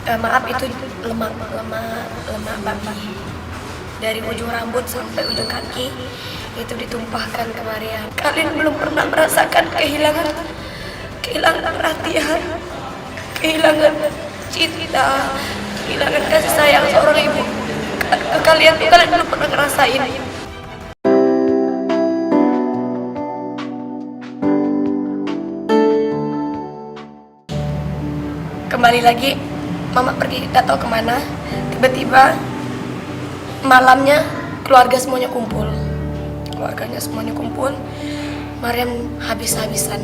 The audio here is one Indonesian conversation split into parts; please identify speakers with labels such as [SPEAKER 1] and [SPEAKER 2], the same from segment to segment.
[SPEAKER 1] Maaf, itu lemak babi dari ujung rambut sampai ujung kaki itu ditumpahkan ke Maria. Kalian belum pernah merasakan kehilangan perhatian, kehilangan cinta, kehilangan kasih sayang seorang ibu. Kalian belum pernah ngerasain. Kembali lagi, mama pergi tidak tahu kemana. Tiba-tiba malamnya keluarganya semuanya kumpul. Mariam habis-habisan,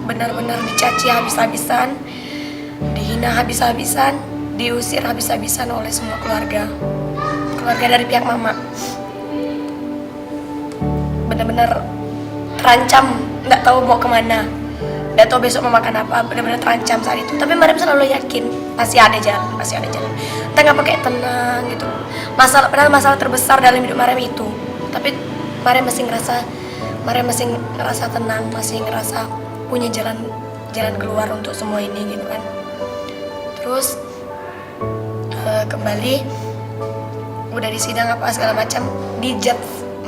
[SPEAKER 1] benar-benar dicaci habis-habisan, dihina habis-habisan, diusir habis-habisan oleh semua keluarga dari pihak mama. Benar-benar terancam, nggak tahu mau kemana, nggak tahu besok mau makan apa. Benar-benar terancam saat itu. Tapi Mariam selalu yakin masih ada jalan. Entah ngapa kayak tenang gitu. Padahal masalah terbesar dalam hidup Mariam itu. Tapi Mariam masih ngerasa tenang, masih ngerasa punya jalan keluar untuk semua ini gitu kan. Terus kembali udah di sidang apa segala macam,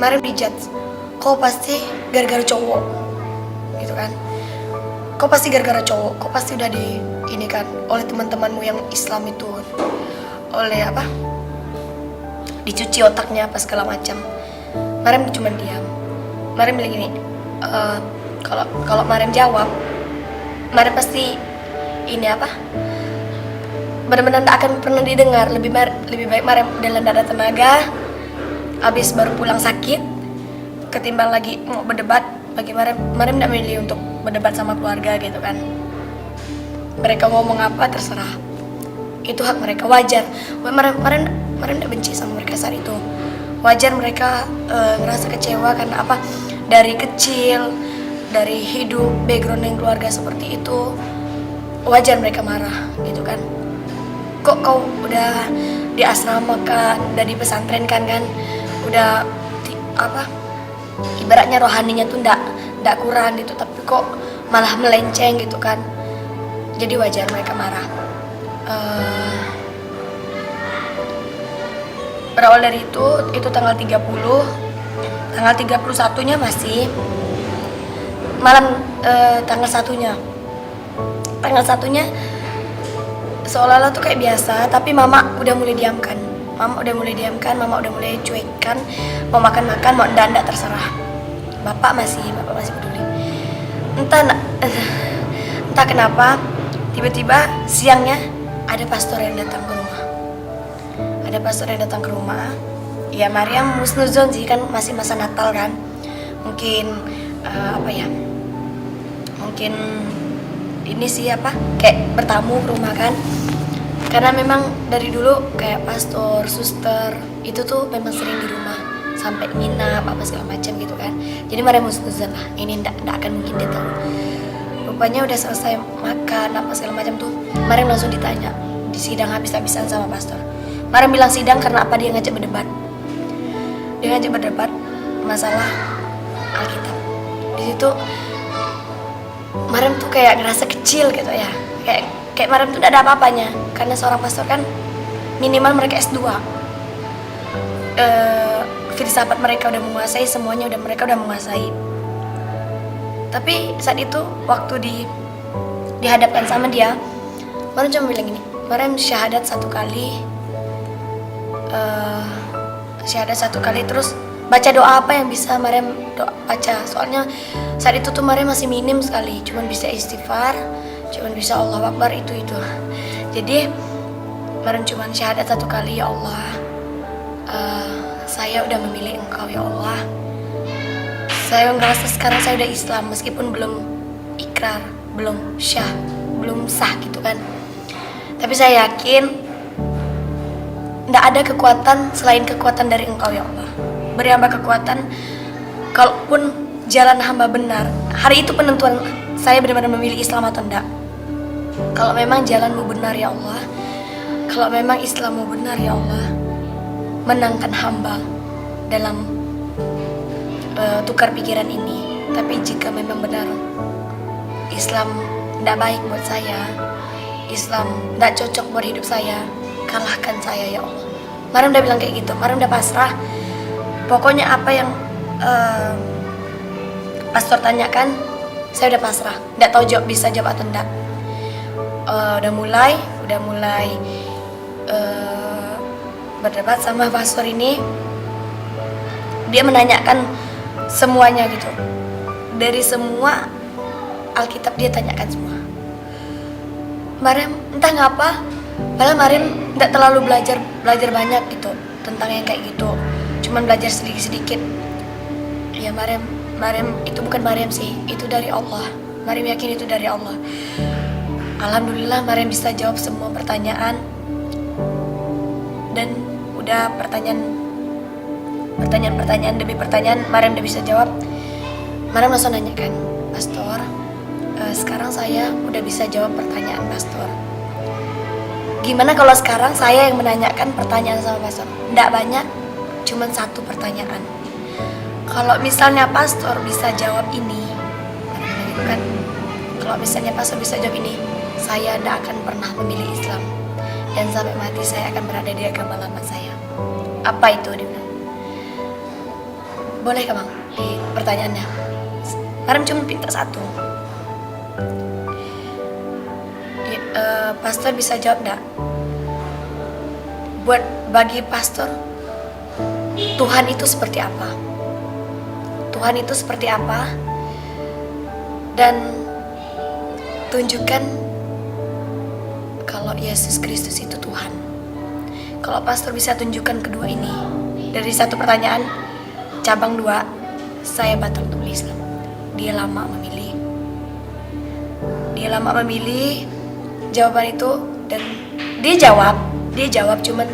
[SPEAKER 1] Mariam dijudge. Kau pasti gara-gara cowok gitu kan. Kau pasti gara-gara cowok, kau pasti udah ini kan oleh teman-temanmu yang Islam itu, oleh apa, dicuci otaknya apa segala macam. Mariam cuma diam. Mariam bilang gini, kalau Mariam jawab, Mariam pasti ini apa, benar-benar tak akan pernah didengar. Lebih baik Mariam udah tidak ada tenaga, habis baru pulang sakit, ketimbang lagi mau berdebat. Bagi Mariam tidak milih untuk berdebat sama keluarga gitu kan. Mereka ngomong apa terserah, itu hak mereka, wajar. Mariam tidak benci sama mereka saat itu. Wajar mereka ngerasa kecewa karena apa, dari kecil, dari hidup background yang keluarga seperti itu, wajar mereka marah gitu kan. Kok kau udah di asrama kan, udah di pesantren kan, udah ibaratnya rohaninya tuh ndak kurang gitu, tapi kok malah melenceng gitu kan. Jadi wajar mereka marah. Berawal dari itu tanggal 30, tanggal 31-nya masih malam, tanggal 1-nya seolah-olah tuh kayak biasa, tapi mama udah mulai diamkan, mama udah mulai cuekkan, mau makan, mau ndak terserah. Bapak masih peduli. Entah kenapa tiba-tiba siangnya ada pastor yang datang ke rumah. Ya Mariam husnuzon sih, kan masih masa Natal kan, mungkin mungkin ini sih kayak bertamu ke rumah kan, karena memang dari dulu kayak pastor, suster itu tuh memang sering di rumah sampai nginap apa segala macam gitu kan. Jadi Mariam husnuzon lah, ini ndak akan mungkin dia tahu. Rupanya udah selesai makan apa segala macam tuh, Mariam langsung ditanya di sidang habis-habisan sama pastor. Mariam bilang sidang karena apa, dia ngajak berdebat masalah Alkitab. Di situ Mariam tuh kayak ngerasa kecil gitu ya, kayak Mariam tuh tidak ada apa-apanya, karena seorang pastor kan minimal mereka S2, filsafat mereka udah menguasai, semuanya mereka udah menguasai. Tapi saat itu waktu dihadapkan sama dia, Mariam cuma bilang gini, Mariam syahadat satu kali, terus baca doa apa yang bisa Mariam baca. Soalnya saat itu tuh Mariam masih minim sekali, cuman bisa istighfar, cuman bisa Allahu Akbar, itu. Jadi Mariam cuman syahadat satu kali, ya Allah, saya udah memilih Engkau ya Allah. Saya ngerasa sekarang saya udah Islam, meskipun belum ikrar, belum sah gitu kan. Tapi saya yakin tidak ada kekuatan selain kekuatan dari Engkau ya Allah. Beri hamba kekuatan, kalaupun jalan hamba benar, hari itu penentuan saya benar-benar memilih Islam atau tidak. Kalau memang jalanmu benar ya Allah, kalau memang Islammu benar ya Allah, menangkan hamba dalam tukar pikiran ini. Tapi jika memang benar Islam tidak baik buat saya, Islam nggak cocok buat hidup saya, kalahkan saya ya Allah. Mariam udah bilang kayak gitu, Mariam udah pasrah. Pokoknya apa yang pastor tanyakan, saya udah pasrah. Nggak tahu bisa jawab atau enggak. Udah mulai berdebat sama pastor ini. Dia menanyakan semuanya gitu. Dari semua Alkitab dia tanyakan semua. Mariam entah ngapa, padahal Mariam nggak terlalu belajar banyak gitu tentang yang kayak gitu. Cuman belajar sedikit. Ya Mariam itu bukan Mariam sih, itu dari Allah. Mariam yakin itu dari Allah. Alhamdulillah Mariam bisa jawab semua pertanyaan. Dan udah pertanyaan demi pertanyaan Mariam udah bisa jawab. Mariam langsung nanyakan, Pastor, sekarang saya udah bisa jawab pertanyaan Pastor. Gimana kalau sekarang saya yang menanyakan pertanyaan sama Pastor? Nggak banyak, cuman satu pertanyaan. Kalau misalnya Pastor bisa jawab ini, kan? Kalau misalnya Pastor bisa jawab ini, saya nggak akan pernah memilih Islam. Dan sampai mati saya akan berada di agama lama saya. Apa itu? Dia bilang. Boleh Bang? Di pertanyaannya. Mariam cuma pinta satu. Pastor bisa jawab enggak? Bagi pastor, Tuhan itu seperti apa? Tuhan itu seperti apa? Dan tunjukkan kalau Yesus Kristus itu Tuhan. Kalau pastor bisa tunjukkan kedua ini, dari satu pertanyaan, cabang 2, saya batal untuk Islam. Dia lama memilih jawaban itu, dan dia jawab cuman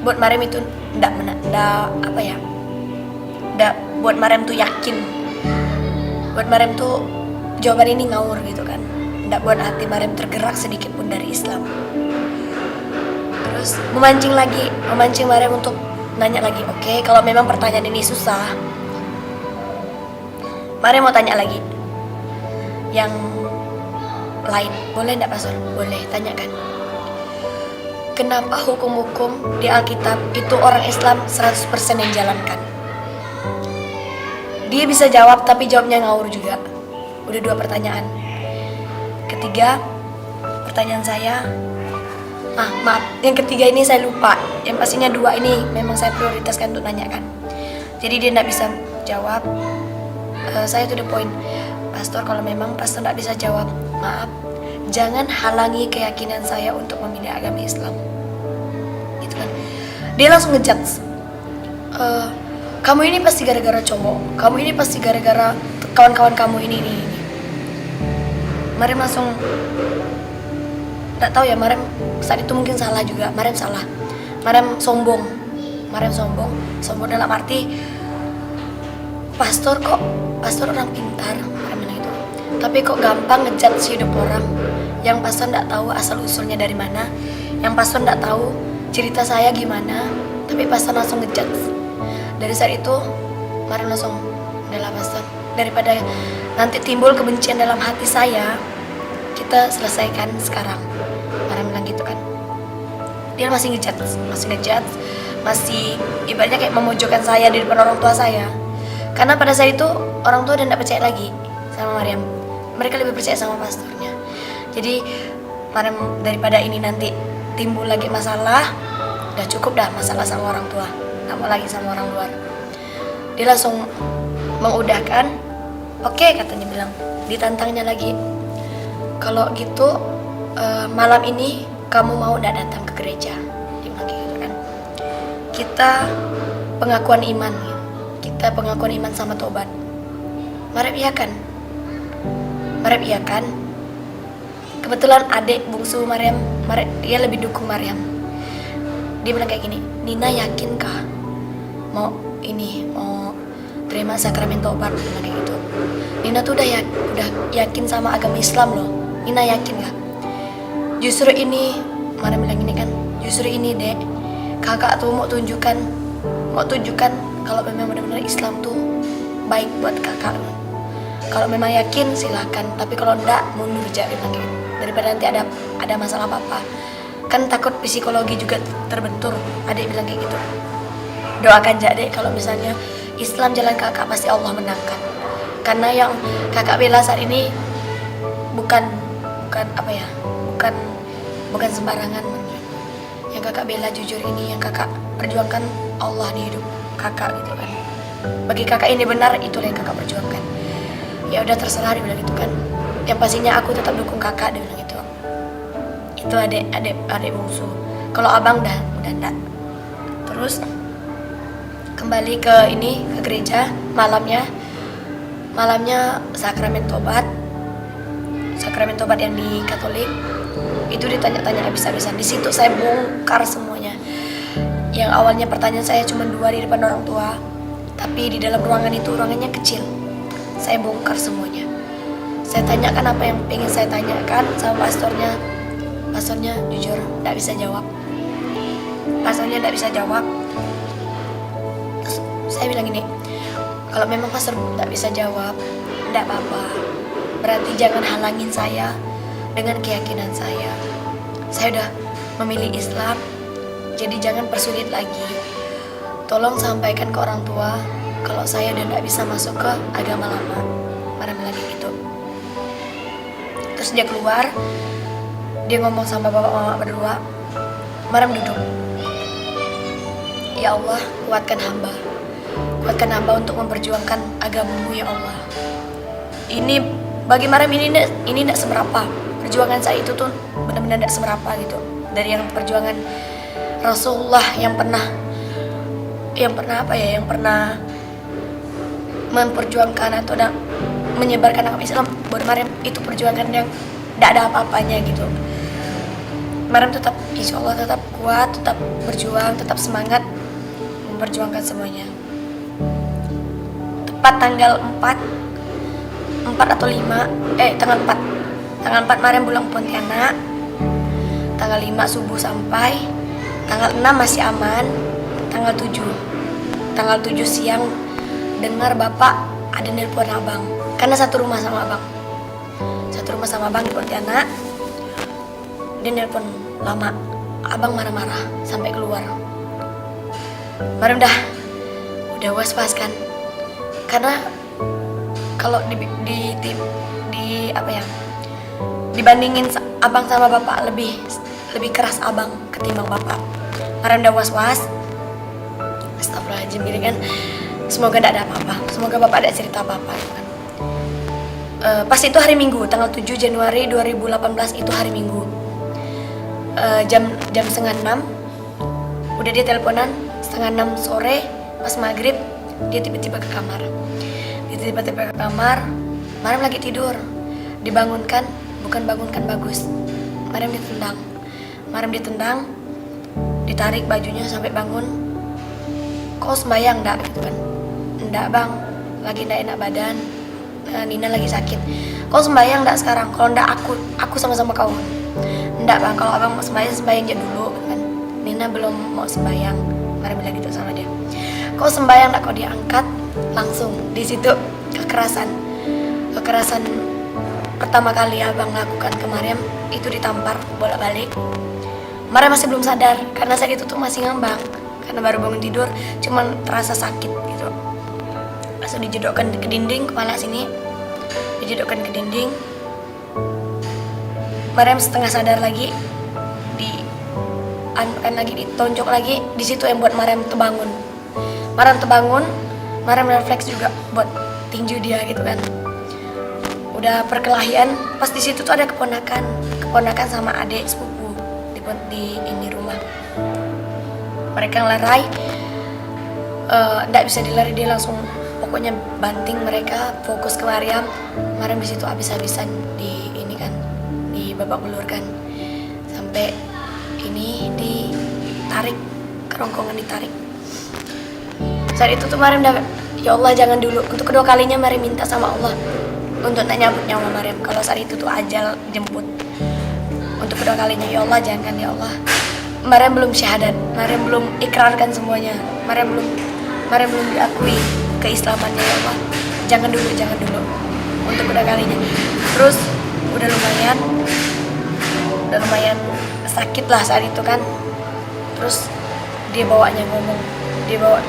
[SPEAKER 1] buat Mariam itu ndak buat Mariam tuh yakin, buat Mariam tuh jawaban ini ngawur gitu kan, ndak buat hati Mariam tergerak sedikit pun dari Islam. Terus memancing Mariam untuk nanya lagi. Oke, kalau memang pertanyaan ini susah, Mariam mau tanya lagi yang lain. Boleh enggak Pastor? Boleh, tanyakan. Kenapa hukum-hukum di Alkitab itu orang Islam 100% yang jalankan? Dia bisa jawab tapi jawabnya ngawur juga. Udah 2 pertanyaan. Ketiga, pertanyaan saya, maaf, yang ketiga ini saya lupa. Yang pastinya 2 ini memang saya prioritaskan untuk nanyakan. Jadi dia enggak bisa jawab. Saya to the point. Pastor, kalau memang Pastor enggak bisa jawab, maaf, jangan halangi keyakinan saya untuk memilih agama Islam. Gitu kan. Dia langsung ngejudge. Kamu ini pasti gara-gara cowok. Kamu ini pasti gara-gara kawan-kawan kamu ini. Mariam langsung enggak tahu ya, Mariam saat itu mungkin salah juga. Mariam salah. Mariam sombong dalam arti Pastor orang pintar, Mariam bilang gitu. Tapi kok gampang ngejudge hidup orang yang Pastor enggak tahu asal usulnya dari mana, yang Pastor enggak tahu cerita saya gimana, tapi Pastor langsung ngejudge. Dari saat itu Mariam langsung, udahlah Pastor, daripada nanti timbul kebencian dalam hati saya, kita selesaikan sekarang. Mariam bilang gitu kan. Dia masih ngejudge, masih ibaratnya kayak memojokkan saya di depan orang tua saya. Karena pada saat itu orang tua udah gak percaya lagi sama Mariam. Mereka lebih percaya sama pastornya. Jadi Mariam, daripada ini nanti timbul lagi masalah, udah cukup dah masalah sama orang tua, gak mau lagi sama orang luar. Dia langsung mengudahkan. Oke, katanya bilang, ditantangnya lagi. Kalau gitu malam ini kamu mau gak datang ke gereja? Dia bilang gitu kan. Kita pengakuan iman sama tobat. Mariam iyakan. Kebetulan adik bungsu Mariam, dia lebih dukung Mariam. Dia bilang kayak gini, Nina yakinkah mau terima sakramen tobat? Dia bilang kayak gitu. Nina tuh udah yakin sama agama Islam loh. Nina yakin gak? Justru ini, Mariam bilang gini kan, justru ini dek, kakak tuh mau tunjukkan kalau memang benar-benar Islam tuh baik buat kakak. Kalau memang yakin silahkan, tapi kalau enggak mundur aja. daripada nanti ada masalah apa-apa. Kan takut psikologi juga terbentur. Adik bilang kayak gitu. Doakan aja Dek, kalau misalnya Islam jalan kakak pasti Allah menangkan. Karena yang kakak bela saat ini bukan apa ya, bukan sembarangan. Yang kakak bela jujur ini, yang kakak perjuangkan Allah di hidup kakak gitu kan. Bagi kakak ini benar, itulah yang kakak perjuangkan. Ya udah terserah, dia bilang gitu kan. Yang pastinya aku tetap dukung kakak, dia bilang gitu. Itu adik bungsu. Kalau abang udah enggak. Terus kembali ke gereja malamnya sakramen tobat yang di Katolik itu ditanya-tanya habis-habisan. Di situ saya bongkar semuanya. Yang awalnya pertanyaan saya cuma 2 di depan orang tua, tapi di dalam ruangannya kecil. Saya bongkar semuanya. Saya tanyakan apa yang pengen saya tanyakan sama pastornya. Pastornya jujur tidak bisa jawab. Terus saya bilang gini, kalau memang pastor tidak bisa jawab, tidak apa-apa. Berarti jangan halangin saya dengan keyakinan saya. Saya udah memilih Islam, jadi jangan persulit lagi. Tolong sampaikan ke orang tua kalau saya udah tidak bisa masuk ke agama lama. Marah lagi gitu. Terus dia keluar, dia ngomong sama bapak mama berdua. Marah duduk. Ya Allah, kuatkan hamba untuk memperjuangkan agamamu ya Allah. Ini bagi Mariam ini tidak seberapa. Perjuangan saya itu tuh benar-benar tidak seberapa gitu. Dari yang perjuangan Rasulullah yang pernah memperjuangkan atau menyebarkan agama Islam, buat Mariam itu perjuangan yang tidak ada apa-apanya gitu. Mariam tetap, insya Allah tetap kuat, tetap berjuang, tetap semangat memperjuangkan semuanya. Tepat tanggal 4 atau 5, tanggal 4 Mariam pulang Pontianak, tanggal 5 subuh sampai, tanggal 6 masih aman, tanggal 7 siang dengar bapak ada nelpon abang, karena satu rumah sama abang di Pontianak. Dia nelpon lama, abang marah-marah sampai keluar. Mariam udah was-was kan, karena kalau dibandingin abang sama bapak lebih keras abang ketimbang bapak. Mariam udah was-was. Astagfirullahaladzim gini kan. Semoga tidak ada apa-apa. Semoga bapak ada cerita apa-apa kan. Pas itu hari Minggu, tanggal 7 Januari 2018 itu hari Minggu. Jam 5:30 udah dia teleponan, 5:30 sore pas maghrib dia tiba-tiba ke kamar. Mariam lagi tidur, dibangunkan, bukan bangunkan bagus. Mariam ditendang, ditarik bajunya sampai bangun. Kau sembayang enggak gitu kan? Enggak bang, lagi enggak enak badan. Nina lagi sakit. Kau sembayang enggak sekarang? Kalau enggak aku sama-sama kau. Enggak bang, kalau abang mau sembayang aja dulu kan. Nina belum mau sembayang. Mariam bilang gitu sama dia. Kau sembayang enggak? Kau diangkat langsung. Di situ kekerasan pertama kali abang lakukan ke Mariam itu ditampar bolak-balik. Mariam masih belum sadar karena saat itu tuh masih ngambang, karena baru bangun tidur, cuman terasa sakit gitu. Langsung dijedokkan ke dinding, kepala sini dijedokkan ke dinding. Mariam setengah sadar lagi, ditonjok lagi. Di situ yang buat Mariam terbangun. Mariam refleks juga buat tinju dia gitu kan. Udah perkelahian, pas di situ tuh ada keponakan sama adik sepupu di ini rumah. Mereka ngelerai, nggak bisa dilari, dia langsung pokoknya banting mereka, fokus ke Mariam. Mariam di situ habis-habisan di babak belur kan, sampai ini ditarik, kerongkongan ditarik. Saat itu tuh Mariam ya Allah jangan dulu. Untuk kedua kalinya Mariam minta sama Allah untuk tak nyabut nyawa Mariam. Kalau saat itu tuh ajal jemput. Untuk kedua kalinya, ya Allah jangan ya Allah. Mariam belum syahadat, Mariam belum ikrarkan semuanya, Mariam belum diakui keislamannya ya Allah. Jangan dulu. Untuk kedua kalinya. Terus udah lumayan, lumayan sakit lah saat itu kan. Terus dia bawanya ngomong, dia bawa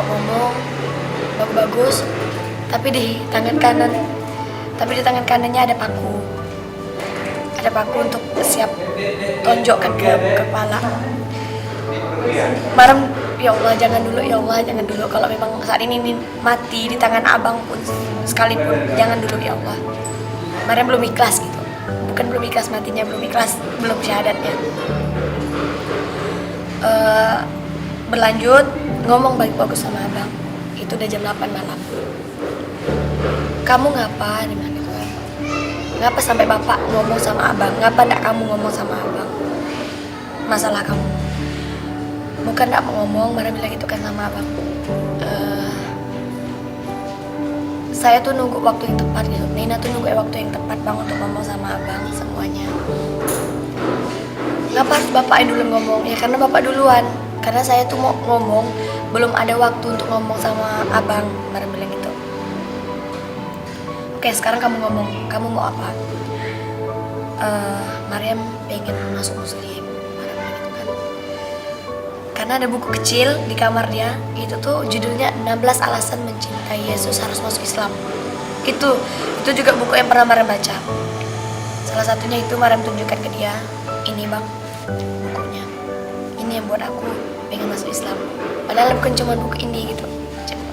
[SPEAKER 1] ngomong bagus, tapi di tangan kanannya ada paku untuk siap tonjokkan ke kepala. Marem, ya Allah jangan dulu, ya Allah jangan dulu. Kalau memang saat ini mati di tangan abang pun sekalipun, jangan dulu ya Allah. Marem belum ikhlas gitu, bukan belum ikhlas matinya, belum ikhlas, belum syahadatnya. Berlanjut ngomong bagus sama abang. Itu udah jam 8 malam. Kamu ngapa? Dia bilang gitu kan. Ngapa sampai bapak ngomong sama abang? Ngapa ndak kamu ngomong sama abang? Masalah kamu. Bukan ndak mau ngomong, Mara bilang gitu kan sama abang. Saya tuh nunggu waktu yang tepat gitu. Nina tuh nunggu waktu yang tepat bang untuk ngomong sama abang semuanya. Ngapa harus bapak yang dulu ngomong? Ya karena bapak duluan. Karena saya tuh mau ngomong, belum ada waktu untuk ngomong sama abang. Mara bilang gitu. Oke, sekarang kamu ngomong. Kamu mau apa? Mariam pengen masuk muslim. Mara bilang gitu kan. Karena ada buku kecil di kamar dia, itu tuh judulnya 16 alasan mencintai Yesus harus masuk Islam. Itu juga buku yang pernah Mariam baca. Salah satunya itu Mariam tunjukkan ke dia, ini bang bukunya, ini yang buat aku pengen masuk Islam. Padahal bukan cuma buku ini gitu,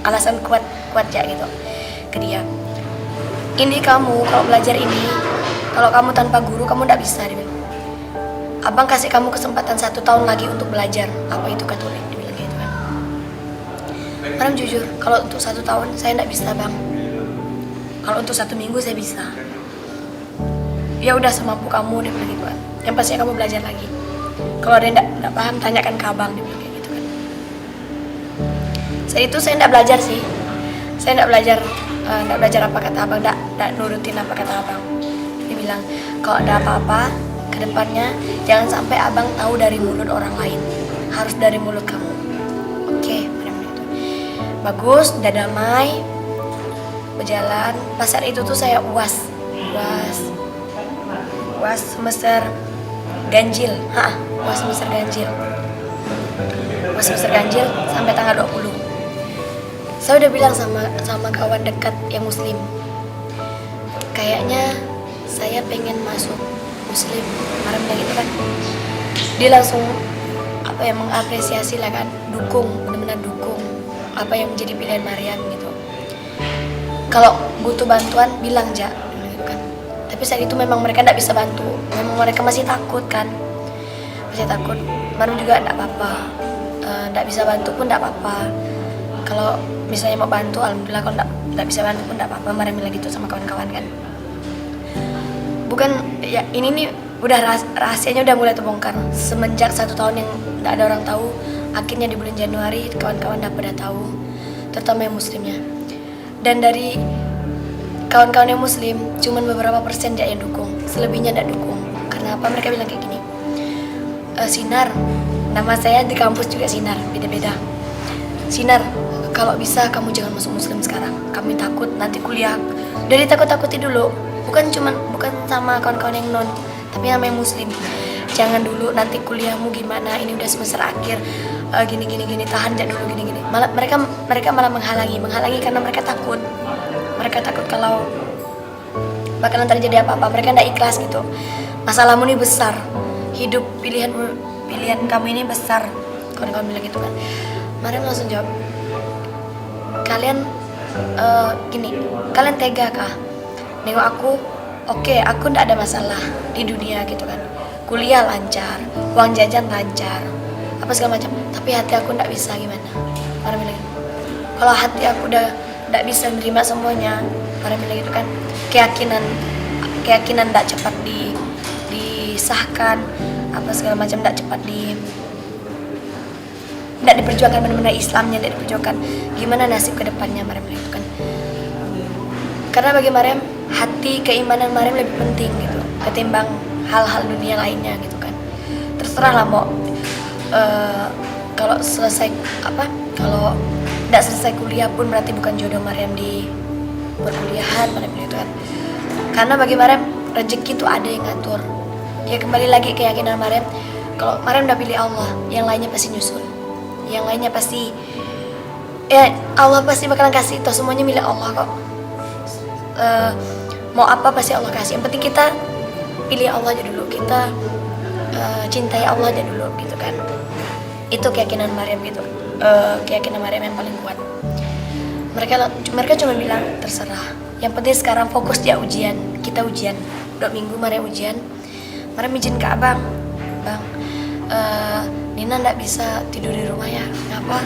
[SPEAKER 1] alasan kuat ya gitu ke dia. Ini kamu kalau belajar ini, kalau kamu tanpa guru kamu tidak bisa, dia bilang. Abang kasih kamu kesempatan 1 tahun lagi untuk belajar apa itu Katolik, dia bilang gitu kan. Mariam jujur, kalau untuk 1 tahun saya tidak bisa bang. Kalau untuk 1 minggu saya bisa. Ya udah semampu kamu, dia bilang gitu kan. Yang pasti kamu belajar lagi. Kalau ada yang tidak paham tanyakan ke abang, dia bilang gitu kan. Saat itu saya tidak belajar sih. Saya tidak belajar apa kata abang, tidak nurutin apa kata abang. Dia bilang kalau ada apa-apa kedepannya jangan sampai abang tahu dari mulut orang lain, harus dari mulut kamu. Oke, benar-benar itu. Bagus, udah damai, berjalan. Pas saat itu tuh saya uas semester ganjil, uas semester ganjil sampai tanggal 20. Saya udah bilang sama kawan dekat yang muslim, kayaknya saya pengen masuk muslim. Mariam bilang gitu kan. Dia langsung mengapresiasi lah kan, benar-benar dukung apa yang menjadi pilihan Mariam gitu. Kalau butuh bantuan bilang aja gitu kan. Tapi saat itu memang mereka tidak bisa bantu, memang mereka masih takut kan, Mariam juga tidak apa-apa, tidak bisa bantu pun tidak apa-apa. Kalau misalnya mau bantu, alhamdulillah. Kalau tidak bisa bantu pun tidak apa-apa. Mariam bilang gitu sama kawan-kawan kan. Bukan ya, ini nih udah rahasianya udah mulai terbongkar semenjak 1 tahun yang tidak ada orang tahu. Akhirnya di bulan Januari kawan-kawan pada tahu, terutama yang muslimnya. Dan dari kawan-kawan yang muslim cuman beberapa persen dia yang dukung, selebihnya tidak dukung. Karena apa? Mereka bilang kayak gini, Sinar, nama saya di kampus juga Sinar, beda-beda. Sinar, kalau bisa kamu jangan masuk muslim sekarang, kami takut nanti kuliah. Dari takut-takuti dulu, bukan sama kawan-kawan yang non, tapi namanya muslim. Jangan dulu, nanti kuliahmu gimana, ini udah semester akhir, gini, tahan aja dulu, gini. Mereka malah menghalangi karena mereka takut kalau bakalan terjadi apa-apa. Mereka tidak ikhlas gitu. Masalahmu ini besar, hidup pilihan kamu ini besar, kawan-kawan bilang gitu kan. Mariam langsung jawab, kalian tega kah nengok aku? Oke, aku ndak ada masalah di dunia gitu kan, kuliah lancar, uang jajan lancar, apa segala macam. Tapi hati aku ndak bisa, gimana? Mariam bilang, kalau hati aku udah ndak bisa menerima semuanya, Mariam bilang gitu kan, keyakinan ndak cepat disahkan, apa segala macam ndak cepat ndak diperjuangkan, benar-benar Islamnya ndak diperjuangkan. Gimana nasib kedepannya? Mariam bilang gitu kan. Karena bagi Mariam, hati keimanan Mariam lebih penting gitu ketimbang hal-hal dunia lainnya gitu kan. Terserah lah mau kalau tidak selesai kuliah pun berarti bukan jodoh Mariam di perkuliahan, Mariam bilang gitu kan. Karena bagi Mariam rezeki itu ada yang ngatur. Ya kembali lagi keyakinan Maryam, kalau Maryam udah pilih Allah, yang lainnya pasti nyusul, yang lainnya pasti, ya Allah pasti bakalan kasih. Toh semuanya milik Allah kok. Mau apa pasti Allah kasih. Yang penting kita pilih Allah aja dulu, kita cintai Allah aja dulu gitu kan. Itu keyakinan Maryam gitu. Keyakinan Maryam yang paling kuat. Mereka cuma bilang terserah. Yang penting sekarang fokus dia ujian. Kita ujian. 2 minggu Maryam ujian. Maryam izin ke abang, bang, Nina ndak bisa tidur di rumah ya. Kenapa?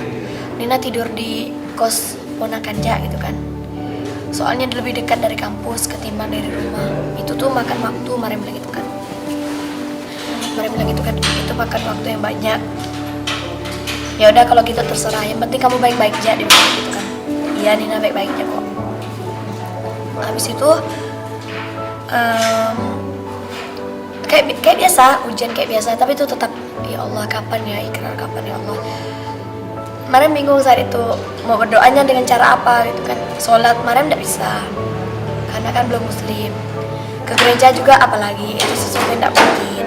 [SPEAKER 1] Nina tidur di kos ponakan Ja gitu kan. Soalnya lebih dekat dari kampus ketimbang dari rumah. Itu tuh makan waktu, Maryam bilang gitu kan. Maryam bilang gitu kan, itu makan waktu yang banyak. Ya udah kalau gitu terserah. Yang penting kamu baik-baik aja, dia bilang gitu kan. Iya Nina baik-baik aja kok. Habis itu kayak biasa, ujian kayak biasa, tapi itu tetap ya Allah kapan ya ikrar, kapan ya Allah. Maryam bingung saat itu mau berdoanya dengan cara apa gitu kan. Sholat Maryam tidak bisa karena kan belum muslim. Ke gereja juga apalagi itu sesuatu yang tidak mungkin.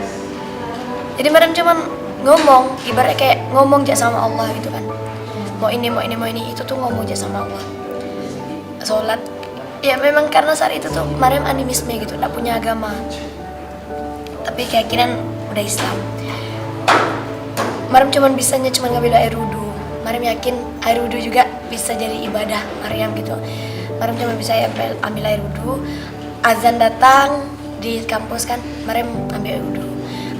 [SPEAKER 1] Jadi Maryam cuman ngomong, ibaratnya kayak ngomong aja sama Allah gitu kan. Mau ini itu tuh ngomong aja sama Allah. Sholat ya memang karena saat itu tuh Maryam animisme gitu, tidak punya agama. Tapi keyakinan udah Islam. Maryam cuman ngambil air wudhu. Maryam yakin air wudhu juga bisa jadi ibadah Maryam gitu. Maryam cuma bisa ambil air wudhu. Azan datang di kampus kan, Maryam ambil air wudhu.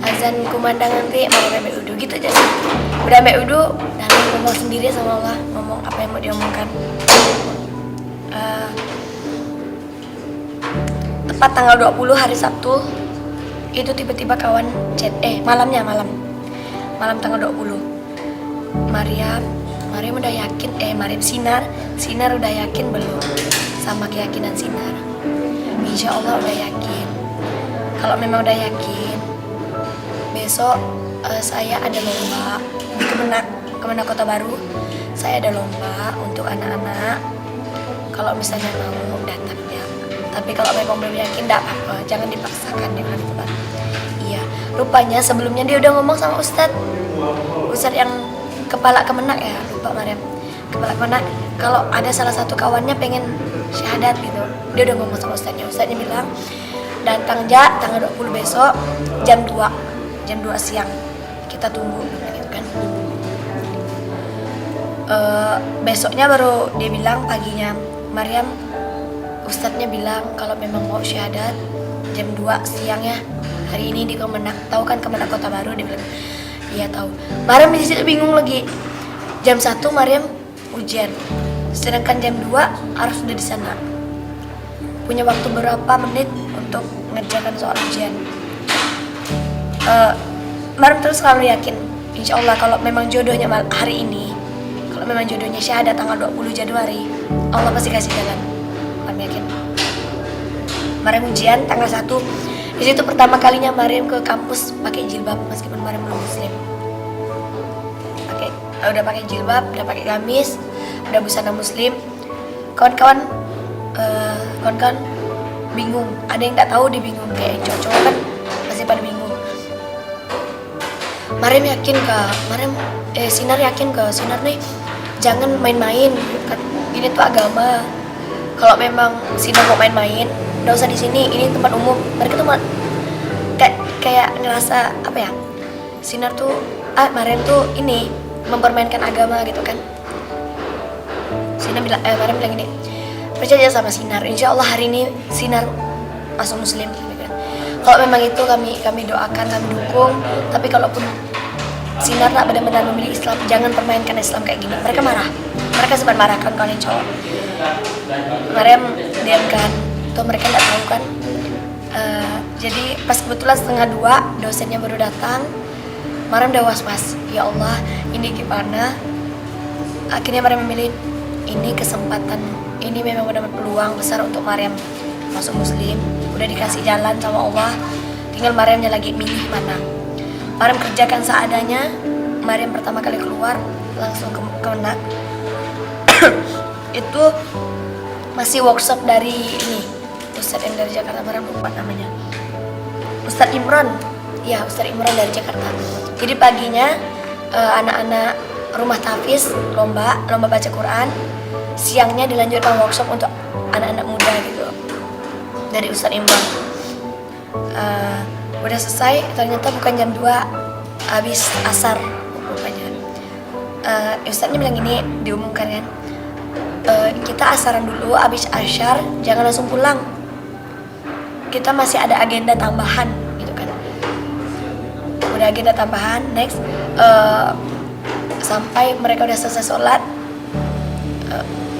[SPEAKER 1] Azan kumandang nanti Maryam ambil wudhu gitu aja sih. Udah ambil wudhu dan ngomong sendiri sama Allah, ngomong apa yang mau diomongkan. Tepat tanggal 20 hari Sabtu itu tiba-tiba kawan chat, malam tanggal 20 Maryam udah yakin, Sinar udah yakin belum sama keyakinan Sinar? Insya Allah udah yakin. Kalau memang udah yakin, besok saya ada lomba di Kemenak Kota Baru. Saya ada lomba untuk anak-anak. Kalau misalnya mau datang ya. Tapi kalau memang belum yakin, enggak apa-apa, jangan dipaksakan, dia bilang gitu kan. Iya, rupanya sebelumnya dia udah ngomong sama Ustadz yang kepala Kemenak ya, lupa Maryam. Kepala Kemenak, kalau ada salah satu kawannya pengen syahadat gitu, dia udah ngomong sama Ustadznya bilang, datang aja tanggal 20 besok jam 2 siang, kita tunggu gitu kan. Besoknya baru dia bilang paginya, Maryam, Ustadznya bilang kalau memang mau syahadat jam 2 siang ya hari ini di Kemenak. Tahu kan Kemenak Kota Baru? Dia bilang iya tahu. Maryam di situ bingung lagi. Jam 1 Maryam ujian, sedangkan jam 2 harus sudah di sana. Punya waktu berapa menit untuk mengerjakan soal ujian. Maryam terus selalu yakin, insya Allah kalau memang jodohnya hari ini, kalau memang jodohnya syahadat tanggal 20 Januari, Allah pasti kasih jalan. Maryam yakin. Maryam ujian tanggal 1. Di situ pertama kalinya Maryam ke kampus pakai jilbab meskipun Maryam belum muslim. Udah pakai jilbab, udah pakai gamis, udah busana muslim. Kawan-kawan bingung. Ada yang nggak tahu, dia bingung. Kayak cowok-cowok kan pasti pada bingung. Maryam yakin Sinar yakin Sinar nih jangan main-main. Ini tuh agama. Kalau memang Sinar mau main-main, nggak usah di sini. Ini tempat umum. Mereka tuh kayak ngerasa apa ya? Sinar tuh, Maryam tuh ini mempermainkan agama gitu kan. Maryam bilang gini, percaya sama Sinar. Insya Allah hari ini Sinar masuk muslim. Gitu kan. Kalau memang itu kami doakan, kami dukung. Tapi kalaupun Sinar tak benar-benar memilih Islam, jangan permainkan Islam kayak gini. Mereka marah. Mereka sempat marah kan kalau cowok. Maryam diam kan. Tuh mereka nggak tahu kan. Jadi pas kebetulan 1:30 dosennya baru datang. Maryam udah was-was. Ya Allah, ini gimana? Akhirnya Maryam memilih, ini kesempatan. Ini memang benar-benar peluang besar untuk Maryam masuk muslim. Udah dikasih jalan sama Allah. Tinggal Maryamnya lagi milih mana. Maryam kerjakan seadanya. Maryam pertama kali keluar langsung ke Kemenak. Itu masih workshop dari ini Ustadz yang dari Jakarta, Maryam lupa namanya, Ustadz Imron Ya, Ustadz Imran dari Jakarta. Jadi paginya anak-anak rumah tahfiz lomba baca Quran. Siangnya dilanjutkan workshop untuk anak-anak muda gitu dari Ustadz Imran. Udah selesai, ternyata bukan jam 2, habis asar rupanya. Ustadznya bilang gini, diumumkan kan, kita asaran dulu, habis asyar jangan langsung pulang, kita masih ada agenda tambahan gitu kan. Udah agenda tambahan, next sampai mereka udah selesai sholat,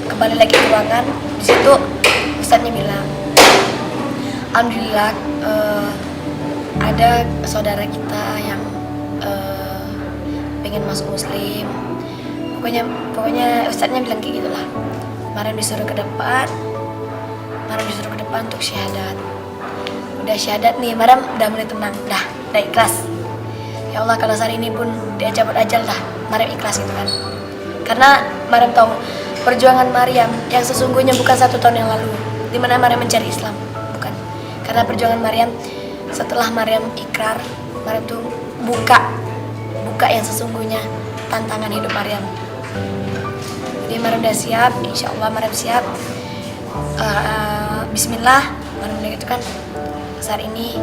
[SPEAKER 1] kembali lagi ke ruangan. Di situ Ustadznya bilang, alhamdulillah ada saudara kita yang pengen masuk muslim. Pokoknya Ustadznya bilang kayak gitulah. Kemarin disuruh ke depan untuk syahadat. Udah syahadat nih, Mariam udah mulai tenang, udah ikhlas. Ya Allah, kalau hari ini pun dia cabut ajal dah, Mariam ikhlas gitu kan. Karena Mariam tahu perjuangan Mariam yang sesungguhnya bukan 1 tahun yang lalu, dimana Mariam mencari Islam, bukan. Karena perjuangan Mariam setelah Mariam ikrar, Mariam tuh buka yang sesungguhnya tantangan hidup Mariam. Jadi Mariam udah siap, insya Allah Mariam siap. Bismillah, Mariam bilang gitu kan, saat ini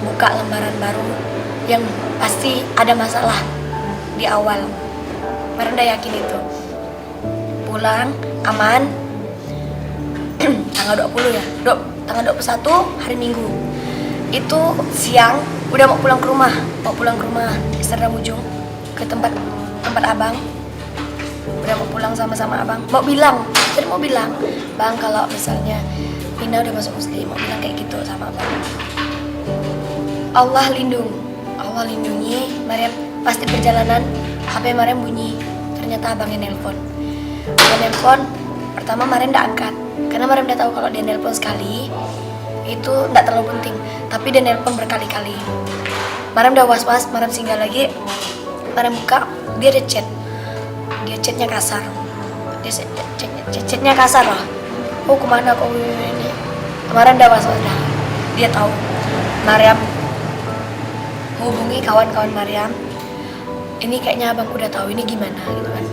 [SPEAKER 1] buka lembaran baru yang pasti ada masalah di awal. Mariam udah yakin itu. Pulang aman. Tanggal 20 ya, tanggal 21 hari Minggu. Itu siang udah mau pulang ke rumah Istana Ujung, ke tempat abang. Udah mau pulang sama abang, mau bilang bang, kalau misalnya Vina udah masuk muslim, mau bilang kayak gitu sama abang. Allah lindungi Mariam. Pasti perjalanan HP Mariam bunyi, ternyata abangnya nelpon. Pertama Mariam udah angkat, karena Mariam udah tahu kalau dia nelpon sekali itu nggak terlalu penting, tapi dia nelpon berkali-kali. Mariam udah was-was, Mariam singgah lagi, Mariam buka, dia ada chatnya kasar, chatnya kasar lah. Oh kemana kok ini? Mariam udah was-was dah, dia tahu. Mariam hubungi kawan-kawan Mariam, ini kayaknya abang udah tahu, ini gimana gitu kan.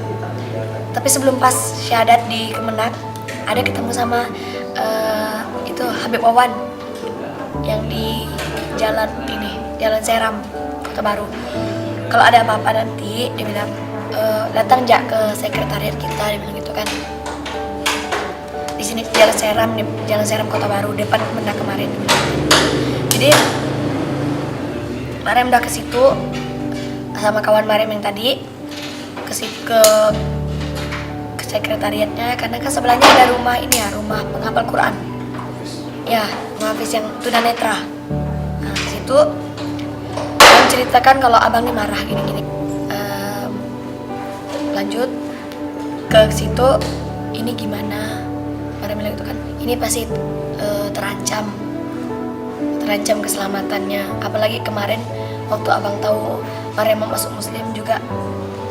[SPEAKER 1] Tapi sebelum pas syahadat di Kemenak, ada ketemu sama itu Habib Wawan yang di jalan Seram, Kota Baru. Kalau ada apa-apa nanti, dia bilang datang jak ke sekretariat kita, dia bilang gitu kan. Di sini Jalan Seram Kota Baru, depan Kemenak kemarin. Jadi Mariam udah ke situ sama kawan Mariam yang tadi ke sekretariatnya, karena kan sebelahnya ada rumah penghafal Quran. Ya, Hafiz yang tunanetra. Nah, di situ menceritakan kalau abang ini marah gini-gini. Lanjut ke situ, ini gimana? Mariam bilang itu kan, ini pasti terancam keselamatannya. Apalagi kemarin waktu abang tahu Mariam mau masuk muslim juga,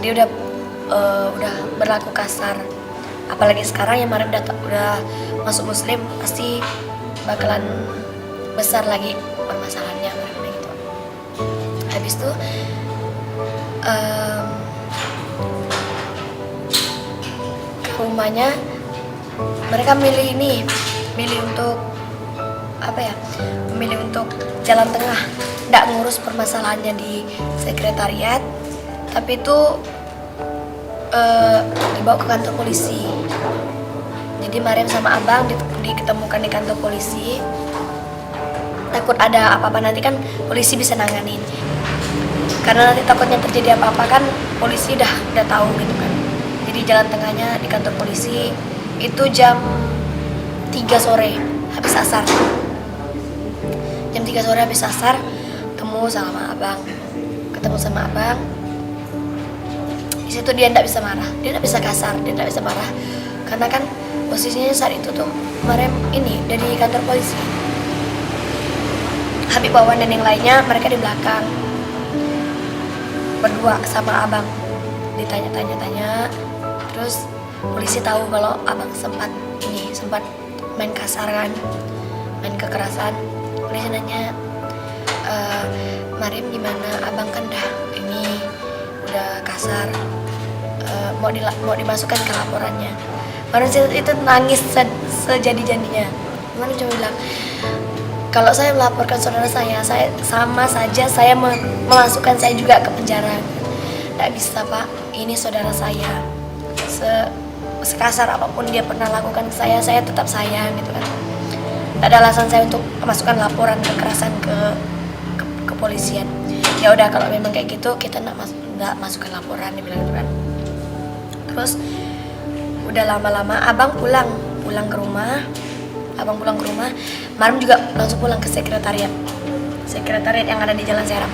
[SPEAKER 1] dia udah berlaku kasar. Apalagi sekarang yang Mariam udah masuk muslim, pasti bakalan besar lagi permasalahannya gitu. Habis itu ke rumahnya, mereka milih untuk jalan tengah, nggak ngurus permasalahannya di sekretariat, tapi itu dibawa ke kantor polisi. Jadi Mariam sama abang diketemukan di kantor polisi. Takut ada apa-apa nanti kan polisi bisa nanganin. Karena nanti takutnya terjadi apa-apa kan polisi udah tahu gitu kan. Jadi jalan tengahnya di kantor polisi itu jam 3 sore habis asar. Jam 3 sore habis asar ketemu sama abang. Di situ dia tidak bisa marah, dia tidak bisa kasar, dia tidak bisa marah, karena kan posisinya saat itu tuh Mariam ini dari kantor polisi. Habib Wawan dan yang lainnya mereka di belakang berdua sama abang, ditanya-tanya, terus polisi tahu kalau abang sempat main kasar kan, main kekerasan. Polisi nanya, Mariam gimana, abang kan ini udah kasar, mau dimasukkan ke laporannya. Mariam itu nangis sejadi-jadinya. Mariam cuma bilang, kalau saya melaporkan saudara saya sama saja saya memasukkan saya juga ke penjara. Nggak bisa pak, ini saudara saya. Sekasar apapun dia pernah lakukan ke saya tetap sayang gitu kan. Nggak ada alasan saya untuk memasukkan laporan kekerasan ke kepolisian. Ya udah kalau memang kayak gitu kita nggak masukkan laporan, dia bilang gitu kan. Terus udah lama-lama abang pulang ke rumah. Mariam juga langsung pulang ke sekretariat yang ada di Jalan Seram,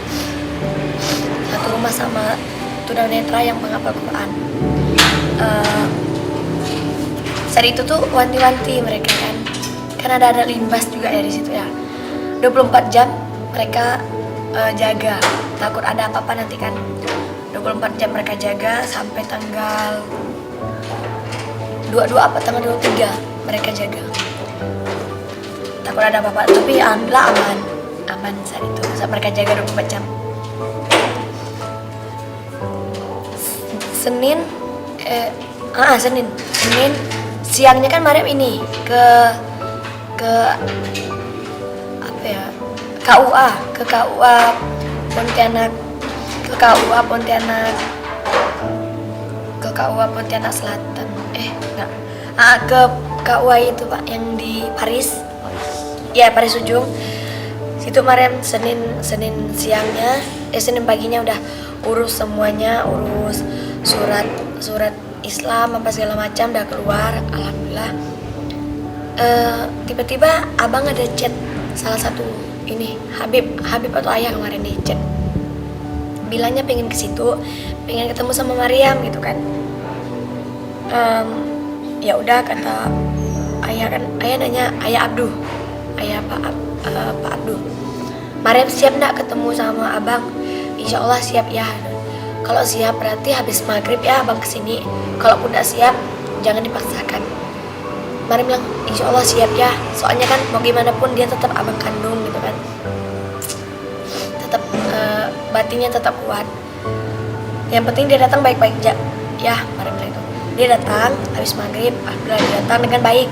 [SPEAKER 1] satu rumah sama tunanetra yang menghafal Quran. Saat itu tuh wanti-wanti mereka kan ada limbas juga ya di situ ya. 24 jam mereka jaga, takut ada apa-apa nanti kan. 24 jam mereka jaga sampai tanggal 23 mereka jaga. Takut ada apa-apa, tapi alhamdulillah aman saat itu. Saat mereka jaga 24 jam. Senin siangnya kan Mariam ini ke apa ya, KUA Pontianak, ke KUA Pontianak Selatan. Ke KUA itu pak yang di Paris. Ya Paris Ujung. Situ Mariam Senin siangnya, Senin paginya udah urus semuanya, urus surat Islam apa segala macam udah keluar, alhamdulillah. Tiba-tiba abang ada chat salah satu ini Habib atau ayah kemarin nih chat, bilangnya pengen ke situ, pengen ketemu sama Mariam gitu kan. Ya udah kata ayah kan, ayah nanya ayah Pak Abduh, Mariam siap nggak ketemu sama abang? Insya Allah siap ya. Kalau siap berarti habis maghrib ya abang kesini. Kalaupun nggak siap jangan dipaksakan. Mariam bilang insya Allah siap ya. Soalnya kan mau gimana pun dia tetap abang kandung gitu kan. Tetap batinnya tetap kuat. Yang penting dia datang baik-baik aja. Ya Mariam bilang itu. Dia datang habis maghrib, alhamdulillah dia datang dengan baik.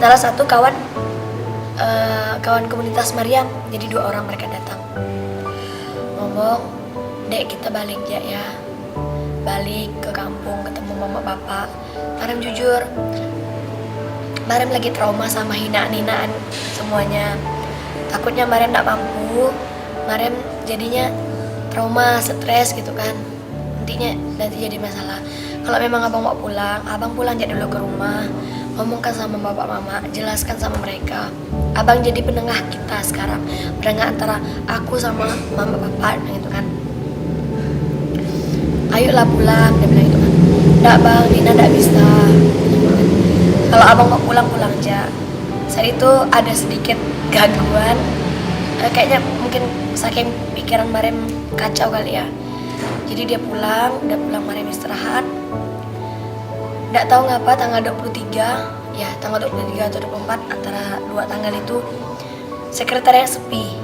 [SPEAKER 1] Salah satu kawan komunitas Mariam, jadi 2 orang mereka datang. Ngomong, dek kita balik ya, balik ke kampung ketemu mama bapak. Mariam jujur, Mariam lagi trauma sama hinaan semuanya. Takutnya Mariam gak mampu, Mariam jadinya trauma, stres gitu kan. Nanti jadi masalah. Kalau memang abang mau pulang, abang pulang aja dulu ke rumah. Ngomongkan sama bapak mama, jelaskan sama mereka. Abang jadi penengah kita sekarang, penengah antara aku sama mama bapak gitu kan. Ayolah pulang, dia bilang gitu kan. Nggak bang, Dina nggak bisa. Kalau abang mau pulang aja. Saat itu ada sedikit gangguan, kayaknya mungkin saking pikiran Mariam kacau kali ya. Jadi dia udah pulang Mariam istirahat. Nggak tahu ngapa tanggal 23 atau 24 antara 2 tanggal itu sekretariat sepi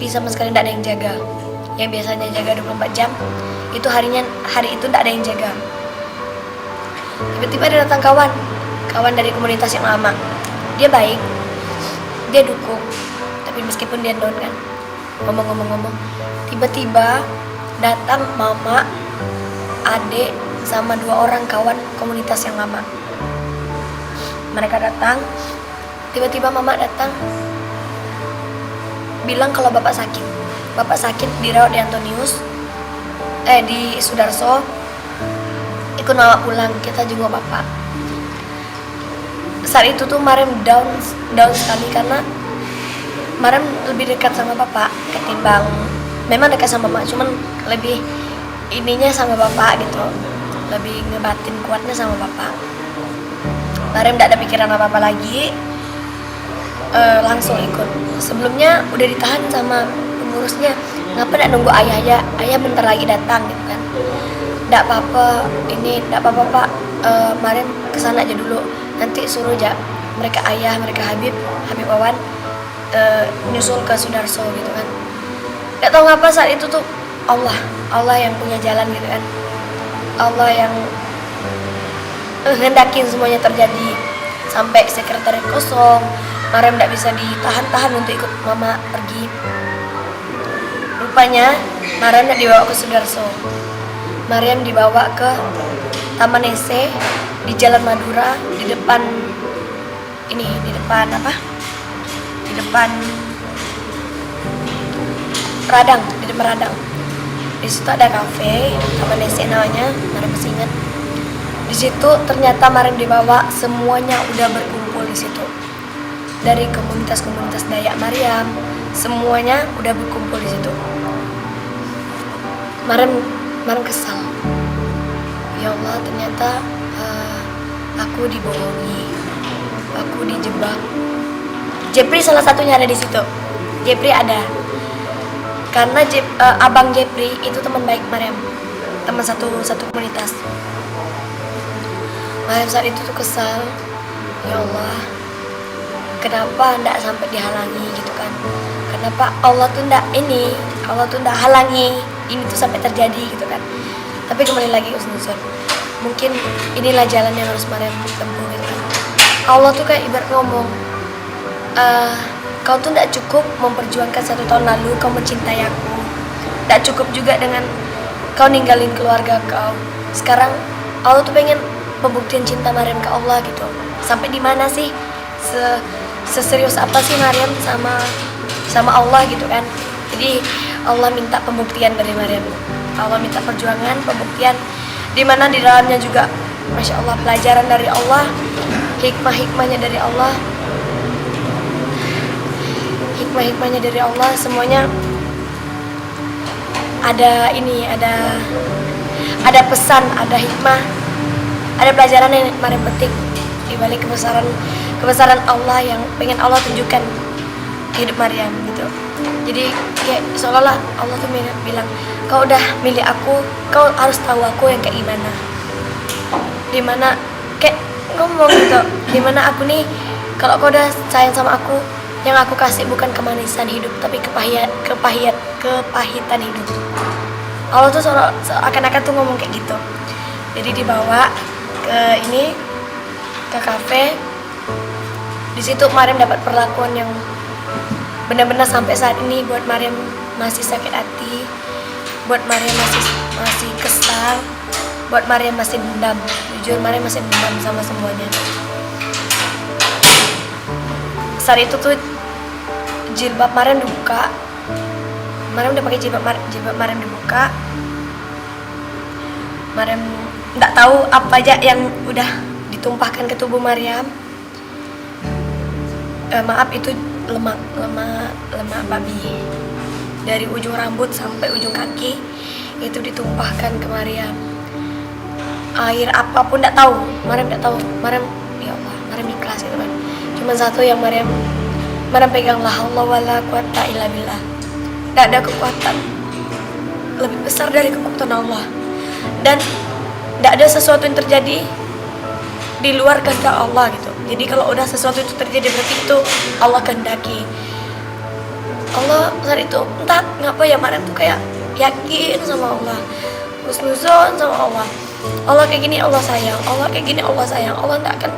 [SPEAKER 1] sama sekali, nggak ada yang jaga. Yang biasanya jaga 24 jam itu hari itu nggak ada yang jaga. Tiba-tiba dia datang kawan dari komunitas yang lama. Dia baik, dia dukung, tapi meskipun dia down kan, ngomong tiba-tiba datang mama, adik sama 2 orang kawan komunitas yang lama. Mereka datang, tiba-tiba mama datang bilang kalau bapak sakit dirawat di Antonius, di Sudarso, ikut mama pulang, kita jenguk bapak. Saat itu tuh Mariam down sekali karena Mariam lebih dekat sama bapak ketimbang, memang dekat sama mama, cuman lebih ininya sama bapak gitu, lebih ngebatin kuatnya sama bapak. Mariam gak ada pikiran apa-apa lagi, langsung ikut. Sebelumnya udah ditahan sama pengurusnya, ngapa gak nunggu ayah bentar lagi datang gitu kan. Gak apa-apa pak, Mariam kesana aja dulu, nanti suruh aja mereka ayah, mereka Habib Wawan nyusul ke Sudarso gitu kan. Gak tahu ngapa saat itu tuh Allah yang punya jalan gitu kan. Allah yang hendakin semuanya terjadi. Sampai sekretariat kosong, Maryam gak bisa ditahan-tahan untuk ikut mama pergi. Rupanya Maryam gak dibawa ke Sudarso. Maryam dibawa ke Taman Ese di Jalan Madura, di depan Radang, di depan Radang. Di situ ada kafe, Taman Ese namanya, Maryam masih ingat. Di situ ternyata Maryam dibawa, semuanya udah berkumpul di situ. Dari komunitas-komunitas Dayak Maryam, semuanya udah berkumpul di situ. Maryam kesal. Ya Allah, ternyata aku dibohongi, aku dijebak. Jepri salah satunya ada di situ. Jepri ada. Karena abang Jepri itu teman baik Maryam, teman satu komunitas. Maryam saat itu tuh kesal, ya Allah, kenapa ndak sampai dihalangi gitu kan? Kenapa Allah tuh ndak halangi ini tuh sampai terjadi gitu kan? Tapi kembali lagi husnuzon, mungkin inilah jalan yang harus Maryam tempuh gitu kan? Allah tuh kayak ibarat ngomong, kau tuh ndak cukup memperjuangkan 1 tahun lalu kau mencintai aku, ndak cukup juga dengan kau ninggalin keluarga kau. Sekarang Allah tuh pengen pembuktian cinta Maryam ke Allah gitu. Sampai di mana sih, seserius apa sih Maryam sama Allah gitu kan? Jadi Allah minta pembuktian dari Maryam. Allah minta perjuangan, pembuktian, di mana di dalamnya juga Masya Allah pelajaran dari Allah, hikmah-hikmahnya dari Allah, semuanya ada ada pesan, ada hikmah, ada pelajaran yang Maryam petik di balik kebesaran Allah yang pengen Allah tunjukkan ke hidup Maryam gitu. Jadi kayak seolah-olah Allah tuh bilang, kau udah milih aku, kau harus tahu aku yang kayak gimana. Dimana kayak ngomong gitu, dimana aku nih, kalau kau udah sayang sama aku, yang aku kasih bukan kemanisan hidup, tapi kepahitan hidup. Allah tuh seakan-akan tuh ngomong kayak gitu. Jadi dibawa ke kafe. Di situ Maryam dapat perlakuan yang benar-benar sampai saat ini buat Maryam masih sakit hati, buat Maryam masih kesal, buat Maryam masih dendam. Jujur Maryam masih dendam sama semuanya. Saat itu tuh jilbab Maryam dibuka. Maryam udah pakai jilbab Maryam dibuka. Maryam nggak tahu apa aja yang udah ditumpahkan ke tubuh Maryam. Maaf, itu lemak babi. Dari ujung rambut sampai ujung kaki itu ditumpahkan ke Maryam. Air apapun nggak tahu. Maryam nggak tahu. Maryam, ya Allah, Maryam ikhlas gitu kan. Cuma satu yang Maryam pegang, la haula wala quwata illa billah. Nggak ada kekuatan lebih besar dari kekuatan Allah. Dan nggak ada sesuatu yang terjadi di luar kehendak Allah gitu. Jadi kalau udah sesuatu itu terjadi, berarti itu Allah kehendaki. Allah saat itu entah ngapa ya Maryam tuh kayak yakin sama Allah, husnuzon sama Allah. Allah kayak gini Allah sayang, Allah kayak gini Allah sayang. Allah nggak akan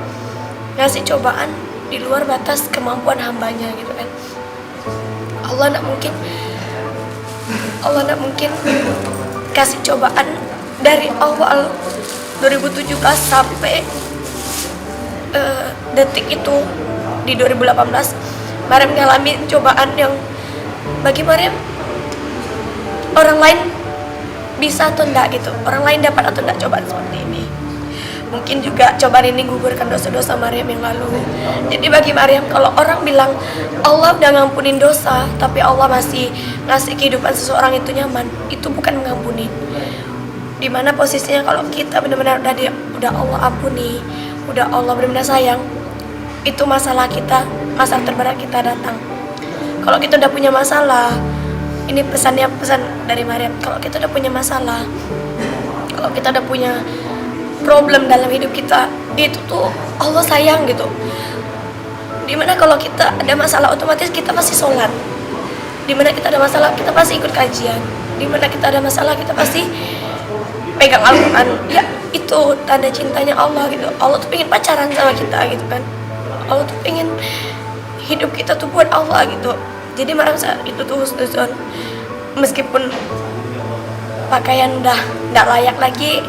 [SPEAKER 1] ngasih cobaan di luar batas kemampuan hambanya gitu kan. Allah nggak mungkin kasih cobaan dari awal 2017 sampai detik itu di 2018. Maryam ngalamin cobaan yang bagi Maryam orang lain bisa atau enggak gitu, orang lain dapat atau enggak cobaan seperti ini. Mungkin juga cobaan ini gugurkan dosa-dosa Maryam yang lalu. Jadi bagi Maryam, kalau orang bilang Allah udah ngampunin dosa tapi Allah masih ngasih kehidupan seseorang itu nyaman, itu bukan mengampuni. Dimana posisinya kalau kita benar-benar udah Allah ampuni, udah Allah benar-benar sayang, itu masalah kita, masalah terberat kita datang. Kalau kita udah punya masalah, ini pesan dari Maryam, kalau kita udah punya masalah, kalau kita udah punya problem dalam hidup kita, itu tuh Allah sayang gitu. Dimana kalau kita ada masalah, otomatis kita masih sholat. Dimana kita ada masalah kita pasti ikut kajian, dimana kita ada masalah kita pasti pegang Al-Quran. Ya itu tanda cintanya Allah gitu. Allah tuh pengen pacaran sama kita gitu kan. Allah tuh pengen hidup kita tuh buat Allah gitu. Jadi marah saat itu tuh husnuzon, meskipun pakaian udah nggak layak lagi,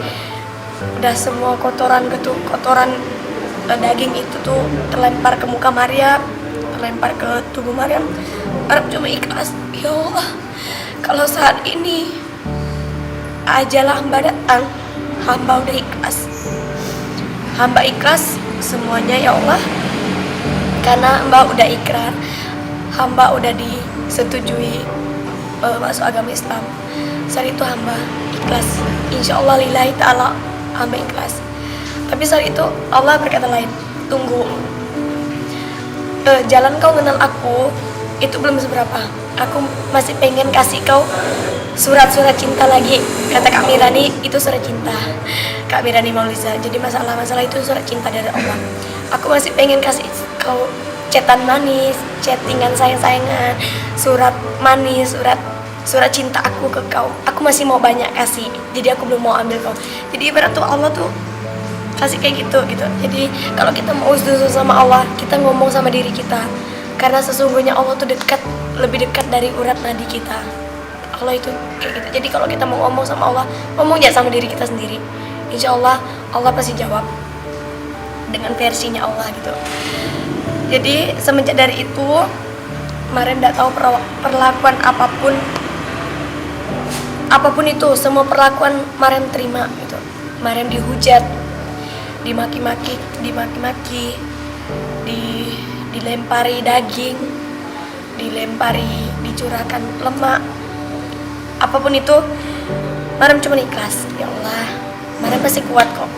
[SPEAKER 1] udah semua kotoran gitu, kotoran daging itu tuh terlempar ke muka Maryam, terlempar ke tubuh Maryam. Maryam cuma ikhlas, ya Allah, kalau saat ini ajalah hamba datang, hamba udah ikhlas, hamba ikhlas semuanya ya Allah, karena hamba udah ikrar, hamba udah disetujui masuk agama Islam. Saat itu hamba ikhlas, insya Allah lillahi ta'ala hamba ikhlas. Tapi saat itu Allah berkata lain, tunggu, jalan kau kenal aku itu belum seberapa, aku masih pengen kasih kau surat-surat cinta lagi. Kata Kak Mirani, itu surat cinta, Kak Mirani Mauliza. Jadi masalah itu surat cinta dari Allah. Aku masih pengen kasih kau chatan manis, chattingan sayang-sayangan, surat manis, surat cinta aku ke kau. Aku masih mau banyak kasih, jadi aku belum mau ambil kau. Jadi ibarat tuh Allah tuh kasih kayak gitu. Jadi kalau kita mau husnuzon sama Allah, kita ngomong sama diri kita, karena sesungguhnya Allah tuh dekat, lebih dekat dari urat nadi kita. Allah itu kayak gitu. Jadi kalau kita mau ngomong sama Allah, ngomong aja sama diri kita sendiri. Insya Allah Allah pasti jawab dengan versinya Allah gitu. Jadi semenjak dari itu Maryam tidak tahu perlakuan apapun itu, semua perlakuan Maryam terima gitu. Maryam dihujat, dimaki-maki, dilempari daging, dicurahkan lemak, apapun itu Maryam cuma ikhlas. Ya Allah, Maryam pasti kuat kok.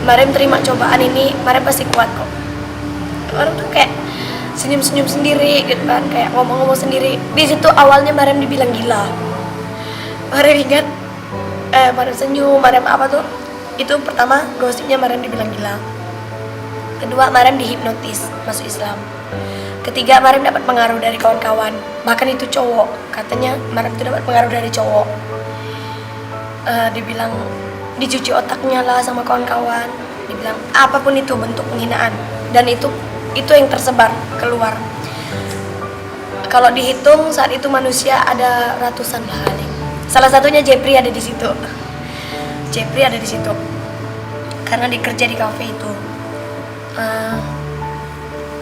[SPEAKER 1] Maryam terima cobaan ini, Maryam pasti kuat kok. Orang tuh kayak senyum-senyum sendiri gitu kan, kayak ngomong-ngomong sendiri. Di situ awalnya Maryam dibilang gila. Maryam ingat, Maryam senyum, Maryam apa tuh? Itu pertama gosipnya Maryam dibilang gila. Kedua, Maryam dihipnotis masuk Islam. Ketiga, Maryam dapat pengaruh dari kawan-kawan, bahkan itu cowok. Katanya Maryam itu dapat pengaruh dari cowok. Dibilang dicuci otaknya lah sama kawan-kawan, dibilang apapun itu bentuk penghinaan, dan itu yang tersebar keluar. Kalau dihitung saat itu manusia ada ratusan lah kali. Salah satunya Jepri ada di situ. Jepri ada di situ karena dikerja di kafe itu.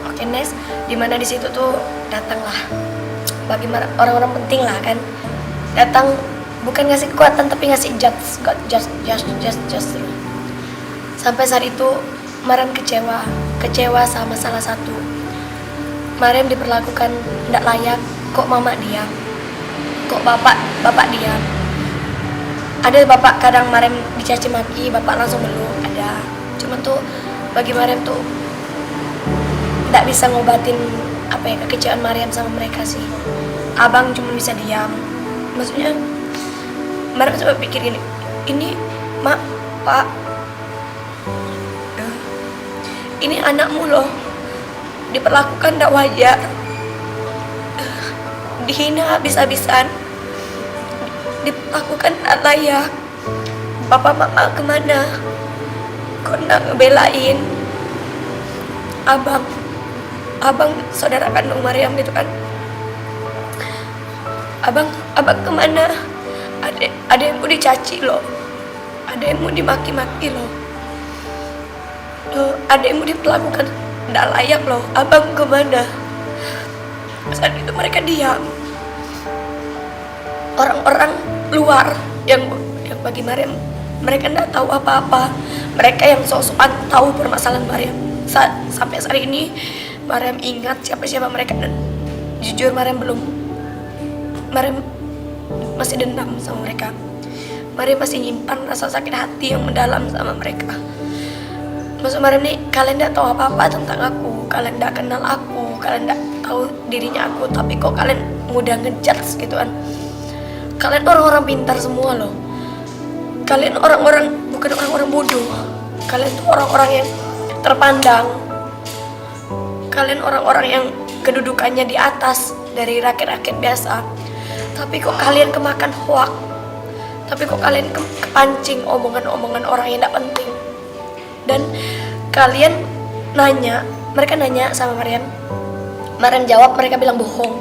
[SPEAKER 1] Oke, next, dimana di situ tuh datanglah bagi orang-orang penting lah kan, datang bukan ngasih kekuatan tapi ngasih just. Sampai saat itu Maryam kecewa sama salah satu. Maryam diperlakukan tidak layak. Kok mama diam? Kok bapak diam? Ada bapak kadang Maryam dicaci maki, bapak langsung meluk, ada. Cuman tuh bagi Maryam tuh tidak bisa ngobatin kekecewaan Maryam sama mereka sih. Abang cuma bisa diam. Maksudnya Maryam coba pikir ini mak, pak, ini anakmu loh, diperlakukan tidak wajar, dihina habis-habisan, diperlakukan tidak layak. Bapak mama kemana? Kok nak ngebelain abang saudara kandung Maryam gitu kan? Abang kemana? Ada yang mau dicaci loh, ada yang mau dimaki-maki loh, ada yang mau diperlakukan tidak layak loh. Abang kemana? Saat itu mereka diam. Orang-orang luar yang bagi Maryam, mereka tidak tahu apa-apa. Mereka yang sok-sokan tahu permasalahan Maryam. Sampai saat ini Maryam ingat siapa-siapa mereka, dan jujur Maryam masih dendam sama mereka. Maryam masih nyimpan rasa sakit hati yang mendalam sama mereka. Maksud Maryam nih, kalian tidak tahu apa-apa tentang aku, kalian tidak kenal aku, kalian tidak tahu dirinya aku, tapi kok kalian mudah ngejudge gitu kan. Kalian orang-orang pintar semua loh. Kalian bukan orang-orang bodoh. Kalian tuh orang-orang yang terpandang. Kalian orang-orang yang kedudukannya di atas dari rakyat-rakyat biasa. Tapi kok kalian kemakan hoak, tapi kok kalian kepancing omongan-omongan orang yang tidak penting. Dan kalian nanya, mereka nanya sama Maryam jawab, mereka bilang bohong.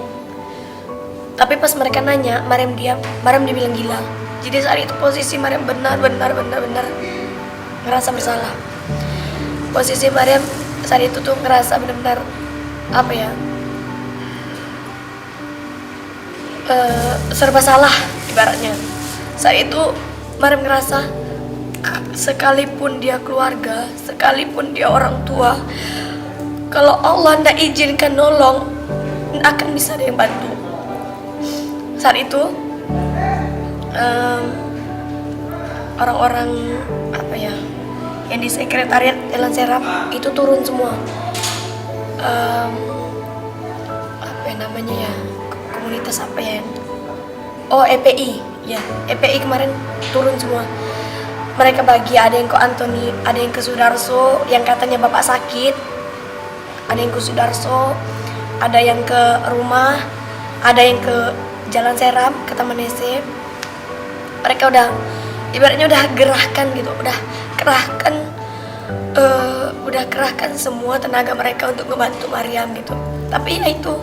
[SPEAKER 1] Tapi pas mereka nanya, Maryam diam, Maryam dibilang gila. Jadi saat itu posisi Maryam benar-benar ngerasa bersalah. Posisi Maryam saat itu tuh ngerasa benar-benar apa ya, serba salah ibaratnya. Saat itu Maryam ngerasa sekalipun dia keluarga, sekalipun dia orang tua, kalau Allah ndak izinkan nolong, ndak akan bisa ada yang bantu. Saat itu orang-orang apa ya, yang di sekretariat Jalan Serap itu turun semua. Apa ya namanya ya, komunitas apa ya? Oh, EPI ya, EPI kemarin turun semua. Mereka bagi, ada yang ke Antoni, ada yang ke Sudarso yang katanya bapak sakit, ada yang ke Sudarso, ada yang ke rumah, ada yang ke Jalan Serap, ke Taman EC. Mereka udah ibaratnya udah gerahkan gitu, udah kerahkan semua tenaga mereka untuk membantu Maryam gitu. Tapi ya itu,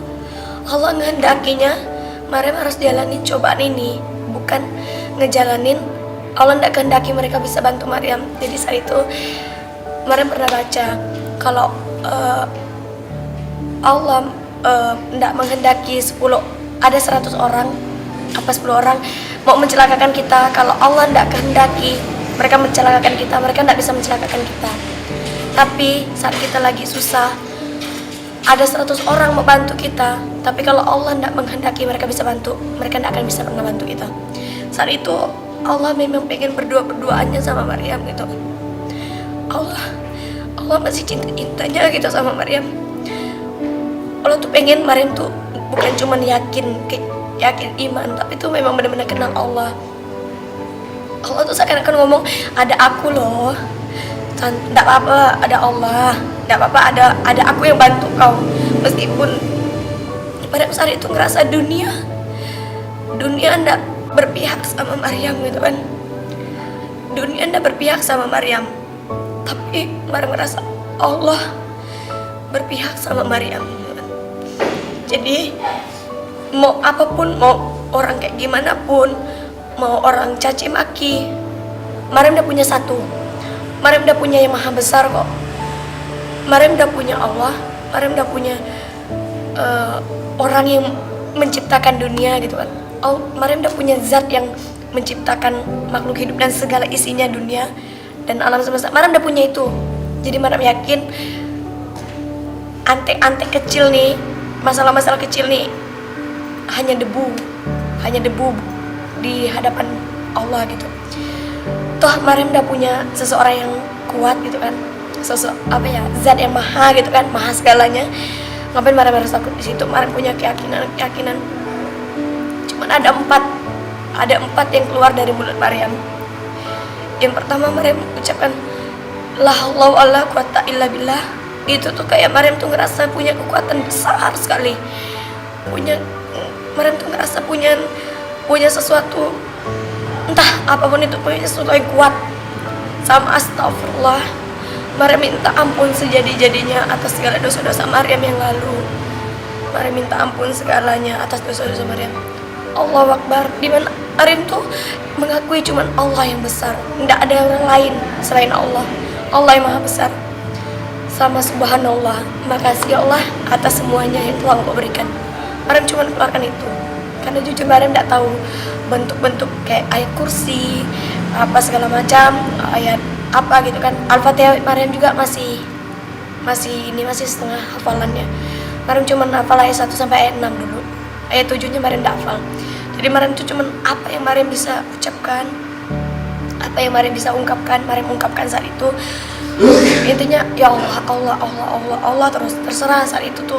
[SPEAKER 1] Allah ngehendakinya Maryam harus jalanin cobaan ini, bukan ngejalanin. Allah tidak kehendaki mereka bisa bantu Maryam. Jadi saat itu Maryam pernah baca kalau Allah tidak menghendaki 100 orang apa 10 orang mau mencelakakan kita. Kalau Allah tidak kehendaki mereka mencelakakan kita, mereka tidak bisa mencelakakan kita. Tapi saat kita lagi susah, ada 100 orang mau bantu kita, tapi kalau Allah tidak menghendaki mereka bisa bantu, mereka tidak akan bisa pernah bantu kita. Saat itu Allah memang pengen berdoanya sama Maryam gitu. Allah masih cinta-cintanya gitu sama Maryam. Allah tuh pengen Maryam tuh bukan cuma yakin iman, tapi tuh memang benar-benar kenal Allah. Allah tuh seakan-akan ngomong, ada aku loh, tidak apa-apa ada Allah, tidak apa-apa ada aku yang bantu kau. Meskipun Maryam saat itu ngerasa dunia tidak berpihak sama Maryam gitu kan, dunia tidak berpihak sama Maryam, tapi Maryam ngerasa Allah berpihak sama Maryam gitu kan. Jadi mau apapun, mau orang kayak gimana pun, mau orang caci maki, Maryam udah punya satu, Maryam udah punya yang maha besar kok. Maryam udah punya Allah, Maryam udah punya orang yang menciptakan dunia gitu kan. Maryam udah punya zat yang menciptakan makhluk hidup dan segala isinya dunia dan alam semesta. Maryam udah punya itu. Jadi Maryam yakin antek-antek kecil nih, masalah-masalah kecil nih hanya debu di hadapan Allah gitu. Toh Maryam udah punya seseorang yang kuat gitu kan, zat yang maha gitu kan, maha segalanya. Ngapain Maryam harus takut di situ? Maryam punya keyakinan. Cuman ada empat yang keluar dari mulut Maryam. Yang pertama Maryam ucapkan la haula wala quwata illa billah. Itu tuh kayak Maryam tuh ngerasa punya kekuatan besar sekali. Maryam tuh ngerasa punya sesuatu, entah apapun itu, punya sesuatu yang kuat. Sama astagfirullah, Maryam minta ampun sejadi-jadinya atas segala dosa-dosa Maryam yang lalu. Maryam minta ampun segalanya atas dosa-dosa Maryam. Allahu Akbar. Di mana Maryam tuh mengakui cuman Allah yang besar, tidak ada orang lain selain Allah. Allah yang maha besar. Sama subhanallah, makasih ya Allah atas semuanya yang telah Engkau berikan. Maryam cuma keluarkan itu, karena jujur Maryam tidak tahu bentuk-bentuk kayak ayat kursi apa segala macam, ayat apa gitu kan. Al-Fatihah Maryam juga masih setengah hafalannya. Maryam cuma hafal ayat 1 sampai ayat 6 dulu. Ayat 7-nya Maryam tidak hafal. Jadi Maryam itu cuma apa yang Maryam bisa ucapkan, apa yang Maryam bisa ungkapkan, Maryam ungkapkan saat itu. Intinya ya Allah terus. Terserah saat itu tuh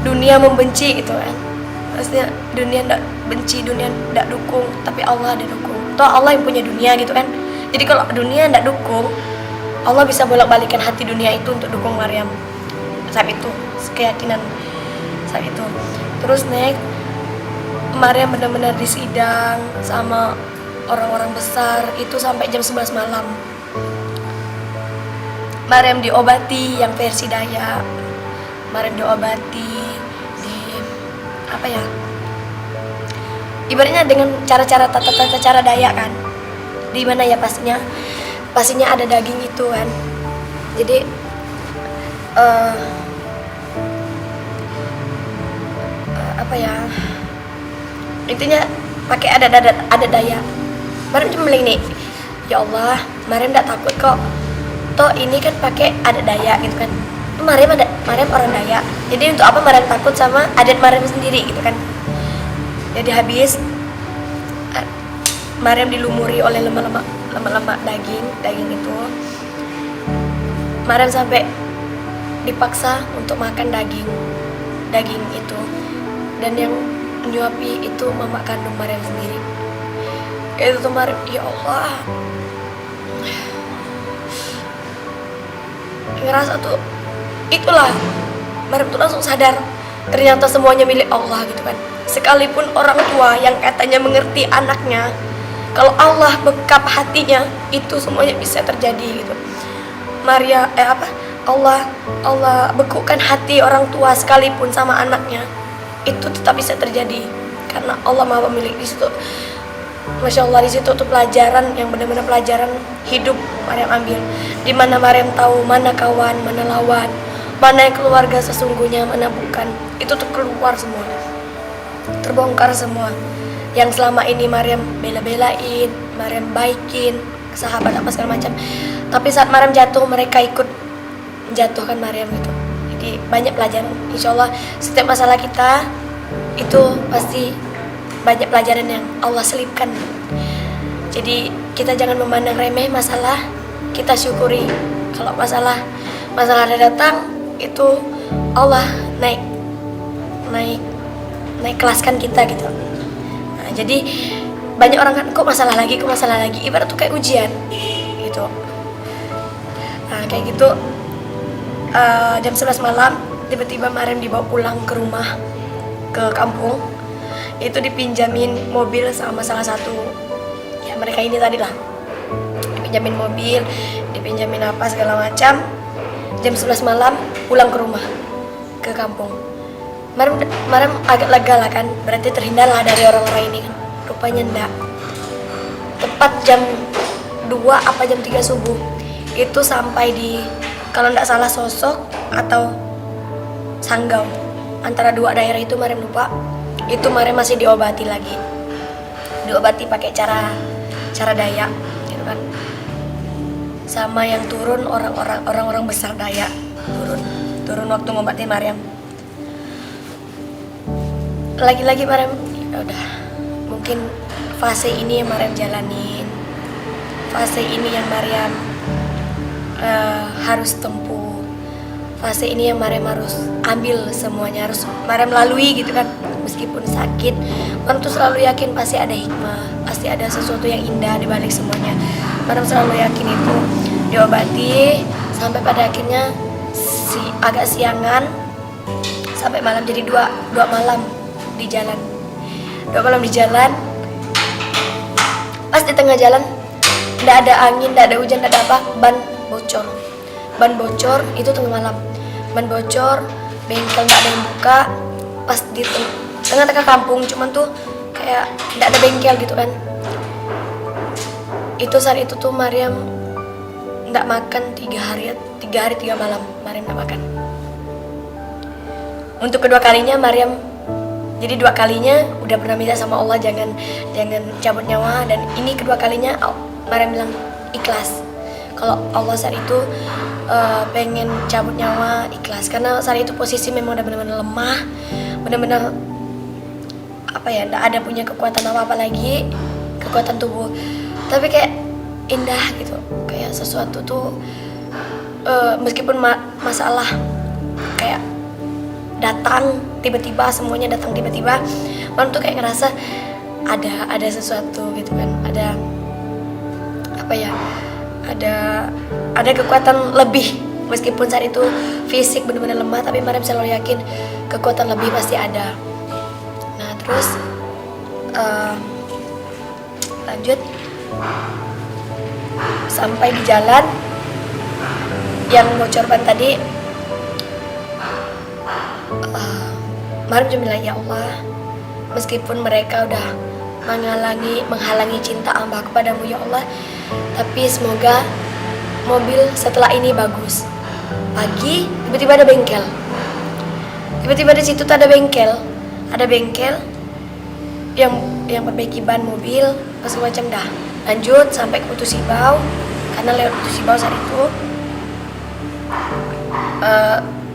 [SPEAKER 1] dunia membenci gitu kan. Maksudnya dunia tidak benci, dunia tidak dukung, tapi Allah ada dukung. Toh Allah yang punya dunia gitu kan. Jadi kalau dunia tidak dukung, Allah bisa bolak-balikan hati dunia itu untuk dukung Maryam. Saat itu keyakinan saat itu. Terus next Maryam benar-benar disidang sama orang-orang besar itu sampai jam 11 malam. Maryam diobati yang versi Dayak. Maryam diobati di apa ya? Ibaratnya dengan cara-cara tata cara Dayak kan. Di mana ya pastinya ada daging itu kan. Jadi apa ya? Intinya pakai ada Dayak. Maryam cuma bilang nih, ya Allah, Maryam enggak takut kok. Toh ini kan pakai adat Dayak gitu kan. Maryam orang Dayak. Jadi untuk apa Maryam takut sama adat Maryam sendiri gitu kan. Jadi habis Maryam dilumuri oleh lemak-lemak daging itu. Maryam sampai dipaksa untuk makan daging itu. Dan yang menyuapi itu mama kandung Maryam sendiri. Itu tuh Maryam, ya Allah, ngerasa tuh itulah Maryam tuh langsung sadar ternyata semuanya milik Allah gitu kan. Sekalipun orang tua yang katanya mengerti anaknya, kalau Allah bekap hatinya, itu semuanya bisa terjadi gitu. Allah bekukan hati orang tua sekalipun sama anaknya, itu tetap bisa terjadi karena Allah Maha Pemilik. Di situ, Masya Allah, di situ tuh pelajaran yang benar-benar pelajaran hidup Maryam ambil. Di mana Maryam tahu mana kawan, mana lawan, mana yang keluarga sesungguhnya, mana bukan. Itu tuh keluar semua, terbongkar semua. Yang selama ini Maryam bela-belain, Maryam baikin sahabat apa segala macam. Tapi saat Maryam jatuh, mereka ikut menjatuhkan Maryam gitu. Jadi banyak pelajaran. Insya Allah setiap masalah kita itu pasti banyak pelajaran yang Allah selipkan. Jadi kita jangan memandang remeh masalah, kita syukuri. Kalau masalah ada datang, itu Allah naik kelaskan kita gitu. Nah, jadi banyak orang kan kok masalah lagi, ibarat tuh kayak ujian gitu. Nah kayak gitu, jam 11 malam tiba-tiba Maryam dibawa pulang ke rumah, ke kampung. Itu dipinjamin mobil sama salah satu ya mereka ini tadi lah, dipinjamin mobil, dipinjamin apa segala macam. Jam 11 malam pulang ke rumah, ke kampung. Maryam agak lega lah kan, berarti terhindar lah dari orang-orang ini kan. Rupanya enggak. Tepat jam 2 apa jam 3 subuh itu sampai di, kalau enggak salah, Sosok atau Sanggau, antara dua daerah itu Maryam lupa. Itu Maryam masih diobati lagi, diobati pakai cara Dayak gitu kan. Sama yang turun orang-orang besar Dayak turun waktu ngobati Maryam. Lagi-lagi Maryam, ya udah, mungkin fase ini yang Maryam jalanin, fase ini yang Maryam harus tempuh, fase ini yang Maryam harus ambil semuanya, harus Maryam lalui gitu kan. Meskipun sakit, Maryam tuh selalu yakin pasti ada hikmah, pasti ada sesuatu yang indah di balik semuanya. Maryam selalu yakin itu. Diobati sampai pada akhirnya agak siangan, sampai malam. Jadi dua malam di jalan. 2 malam di jalan. Pas di tengah jalan, nggak ada angin, nggak ada hujan, nggak ada apa, ban bocor itu tengah malam. Ban bocor, bengkel nggak ada yang buka. Pas di tengah-tengah kampung, cuman tuh kayak nggak ada bengkel gitu kan. Itu saat itu tuh Maryam nggak makan 3 hari 3 malam. Maryam nggak makan. Untuk kedua kalinya Maryam, jadi 2 kalinya udah pernah minta sama Allah jangan cabut nyawa, dan ini kedua kalinya Maryam bilang ikhlas. Kalau Allah saat itu pengen cabut nyawa, ikhlas, karena saat itu posisi memang udah benar-benar lemah, benar-benar apa ya, nggak ada punya kekuatan apa lagi, kekuatan tubuh. Tapi kayak indah gitu, kayak sesuatu tuh meskipun masalah kayak datang tiba-tiba, semuanya datang tiba-tiba, Maryam tuh kayak ngerasa ada sesuatu gitu kan, ada apa ya, ada kekuatan lebih Meskipun saat itu fisik benar-benar lemah, tapi Mariam selalu yakin kekuatan lebih pasti ada. Nah terus lanjut sampai di jalan yang bocor ban tadi, Mariam cuma bilang, ya Allah, meskipun mereka udah menghalangi cinta hamba kepadamu ya Allah, tapi semoga mobil setelah ini bagus. Pagi tiba-tiba ada bengkel, tiba-tiba di situ tuh ada bengkel yang perbaiki ban mobil segala macam. Dah lanjut sampai ke Putu Sibau, karena lewat Putu Sibau saat itu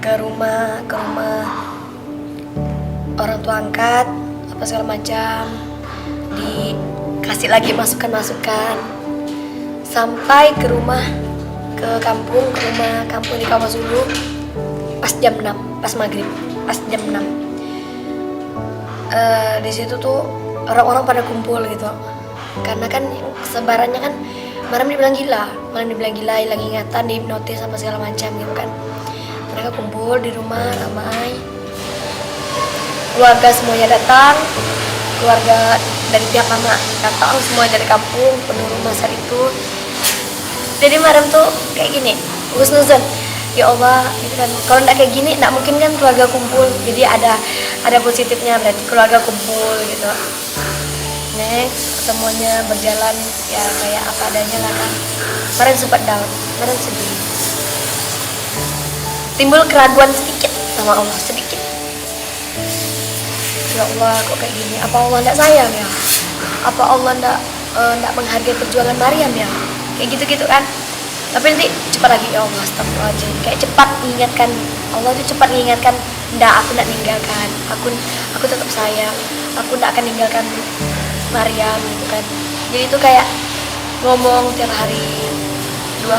[SPEAKER 1] ke rumah orang tua angkat apa segala macam, dikasih lagi masukan sampai ke rumah kampung di Kawasulu pas jam 6, pas maghrib, pas jam 6. Di situ tuh orang-orang pada kumpul gitu, karena kan sebarannya kan Mariam dibilang gila, hilang ingatan, dihipnotis apa segala macam gitu kan. Mereka kumpul di rumah ramai, keluarga semuanya datang, keluarga dari pihak mama datang, semua dari kampung, penuh rumah saat itu. Jadi Mariam tuh kayak gini, husnuzon, ya Allah gitu kan. Kalau nggak kayak gini nggak mungkin kan keluarga kumpul, jadi ada positifnya, berarti keluarga kumpul gitu. Next semuanya berjalan ya kayak apa adanya lah kan. Mariam sempat down, Mariam sedih, timbul keraguan sedikit sama Allah, sedikit. Ya Allah kok kayak gini, apa Allah nggak sayang ya, apa Allah nggak menghargai perjuangan Mariam ya, kayak gitu kan. Tapi nanti cepat lagi, ya Allah astagfirullahaladzim, kayak cepat mengingatkan, Allah itu cepat mengingatkan, aku nggak ninggalkan, aku tetap sayang, aku nggak akan ninggalkan Mariam gitu kan. Jadi itu kayak ngomong tiap hari, 2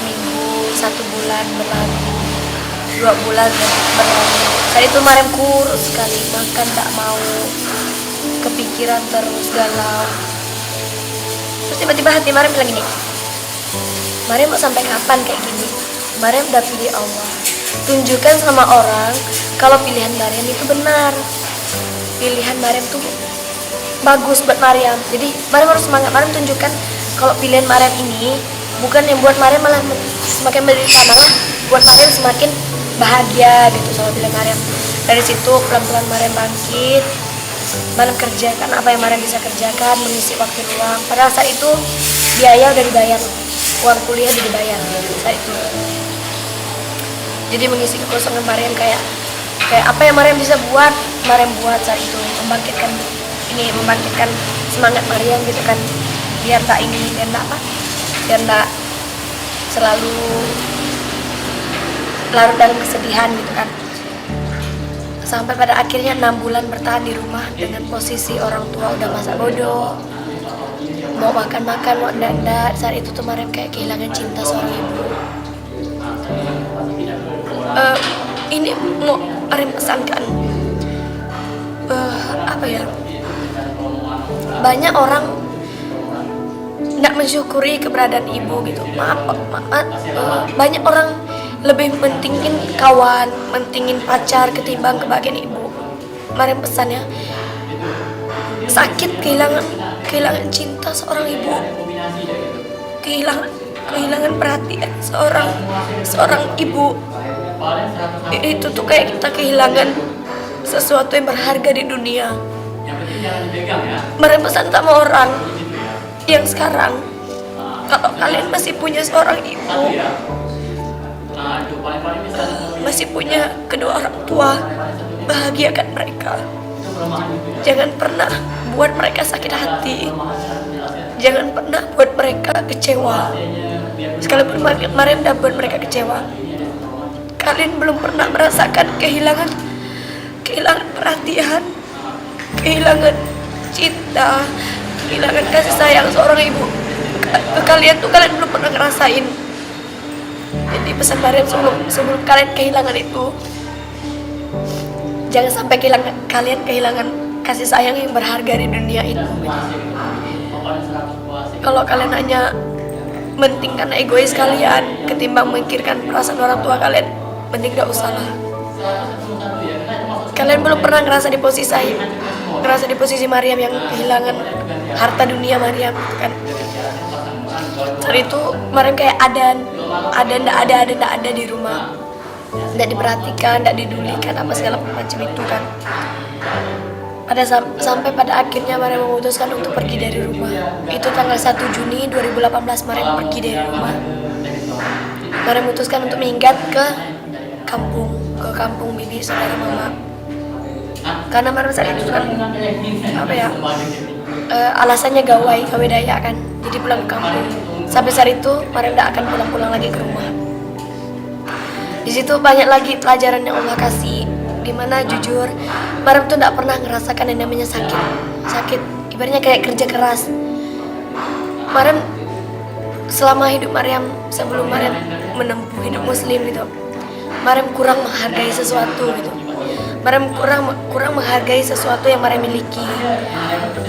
[SPEAKER 1] minggu, 1 bulan berlalu, 2 bulan berlalu. Saat itu Mariam kurus sekali, makan tak mau, kepikiran terus, galau. Terus tiba-tiba hati Mariam bilang gini, Mariam mau sampai kapan kayak gini? Mariam udah pilih Allah, tunjukkan sama orang kalau pilihan Mariam itu benar, pilihan Mariam tuh bagus buat Mariam. Jadi Mariam harus semangat, Mariam tunjukkan kalau pilihan Mariam ini bukan yang buat Mariam malah semakin menderita, malah buat Mariam semakin bahagia gitu sama pilihan Mariam. Dari situ pelan-pelan Mariam bangkit, Mariam kerjakan apa yang Mariam bisa kerjakan, mengisi waktu luang. Padahal saat itu biaya udah dibayar, uang kuliah udah dibayar saat itu. Jadi mengisi kekosongan Mariam kayak apa yang Mariam bisa buat, Mariam buat saat itu, membangkitkan semangat Mariam gitu kan, biar tak selalu larut dalam kesedihan gitu kan. Sampai pada akhirnya 6 bulan bertahan di rumah dengan posisi orang tua udah masa bodoh, mau makan mau enggak. Saat itu tuh Mariam kayak kehilangan cinta seorang ibu. Ini mau Mariam pesankan, apa ya, banyak orang nggak mensyukuri keberadaan ibu gitu. Banyak orang lebih mentingin kawan, mentingin pacar ketimbang kebahagiaan ibu. Mariam pesannya, sakit kehilangan cinta seorang ibu, kehilangan perhatian seorang ibu. Itu tuh kayak kita kehilangan sesuatu yang berharga di dunia. Mariam pesan sama orang yang sekarang, kalau kalian masih punya seorang ibu, masih punya kedua orang tua, bahagiakan mereka. Jangan pernah buat mereka sakit hati, jangan pernah buat mereka kecewa. Sekalipun Mariam udah buat mereka kecewa, kalian belum pernah merasakan kehilangan perhatian, kehilangan cinta, kehilangan kasih sayang seorang ibu. Kalian belum pernah ngerasain. Jadi pesan Mariam, sebelum kalian kehilangan itu, jangan sampai kalian kehilangan kasih sayang yang berharga di dunia itu. Kalau kalian hanya mentingkan egois kalian ketimbang memikirkan perasaan orang tua kalian, mending gak usah lah. Kalian belum pernah ngerasa di posisi saya, ngerasa di posisi Maryam yang kehilangan harta dunia Maryam kan. Saat itu Maryam kayak ndak ada di rumah, ndak diperhatikan, ndak didulikan apa segala macam itu kan. Sampai pada akhirnya Maryam memutuskan untuk pergi dari rumah. Itu tanggal 1 Juni 2018 Maryam pergi dari rumah. Maryam memutuskan untuk minggat ke kampung bibi saudara mama. Karena Maryam saat itu kan alasannya gawe daya kan, jadi pulang ke kampung. Sampai saat itu Maryam tidak akan pulang lagi ke rumah. Di situ banyak lagi pelajaran yang Allah kasih, dimana jujur Maryam tuh tidak pernah ngerasakan yang namanya sakit. Ibaratnya kayak kerja keras. Maryam selama hidup Maryam, sebelum Maryam menempuh hidup muslim gitu, Maryam kurang menghargai sesuatu gitu. Maryam kurang menghargai sesuatu yang Maryam miliki.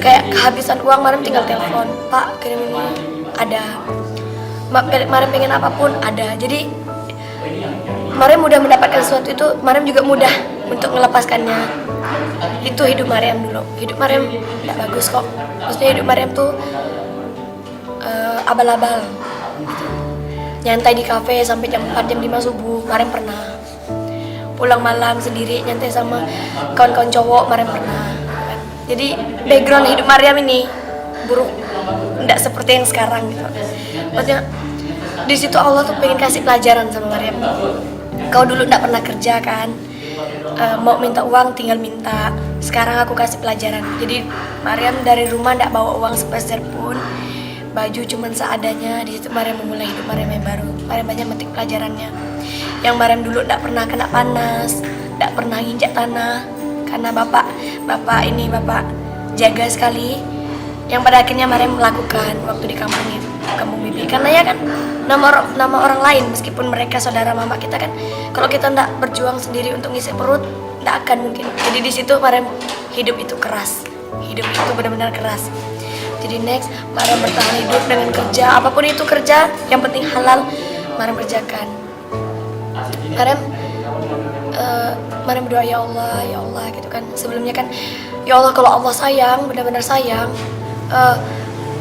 [SPEAKER 1] Kayak kehabisan uang, Maryam tinggal telepon, Pak kirim ini, ada. Maryam pengen apapun ada. Jadi Maryam mudah mendapatkan sesuatu itu, Maryam juga mudah untuk melepaskannya. Itu hidup Maryam dulu. Hidup Maryam tidak bagus kok. Maksudnya hidup Maryam tuh abal-abal. Nyantai di kafe sampai jam 4 jam 5 subuh, Maryam pernah. Pulang malam sendiri nyantai sama kawan-kawan cowok, Maryam pernah. Jadi background hidup Maryam ini buruk, tidak seperti yang sekarang gitu. Maksudnya di situ Allah tuh pengen kasih pelajaran sama Maryam. Kau dulu tidak pernah kerja kan, mau minta uang tinggal minta. Sekarang aku kasih pelajaran. Jadi Maryam dari rumah tidak bawa uang sepeser pun, baju cuman seadanya. Di situ Maryam memulai hidup Maryam yang baru. Maryam banyak metik pelajarannya. Yang Maryam dulu tidak pernah kena panas, tidak pernah nginjak tanah, karena bapak jaga sekali. Yang pada akhirnya Maryam melakukan waktu di kampung bibi. Karena ya kan nama orang lain, meskipun mereka saudara mama kita kan, kalau kita tidak berjuang sendiri untuk ngisi perut, tidak akan mungkin. Jadi di situ Maryam hidup itu keras, hidup itu benar-benar keras. Jadi next Maryam bertahan hidup dengan kerja, apapun itu kerja, yang penting halal, Maryam kerjakan. Maryam berdoa ya Allah gitu kan. Sebelumnya kan ya Allah, kalau Allah sayang, benar-benar sayang,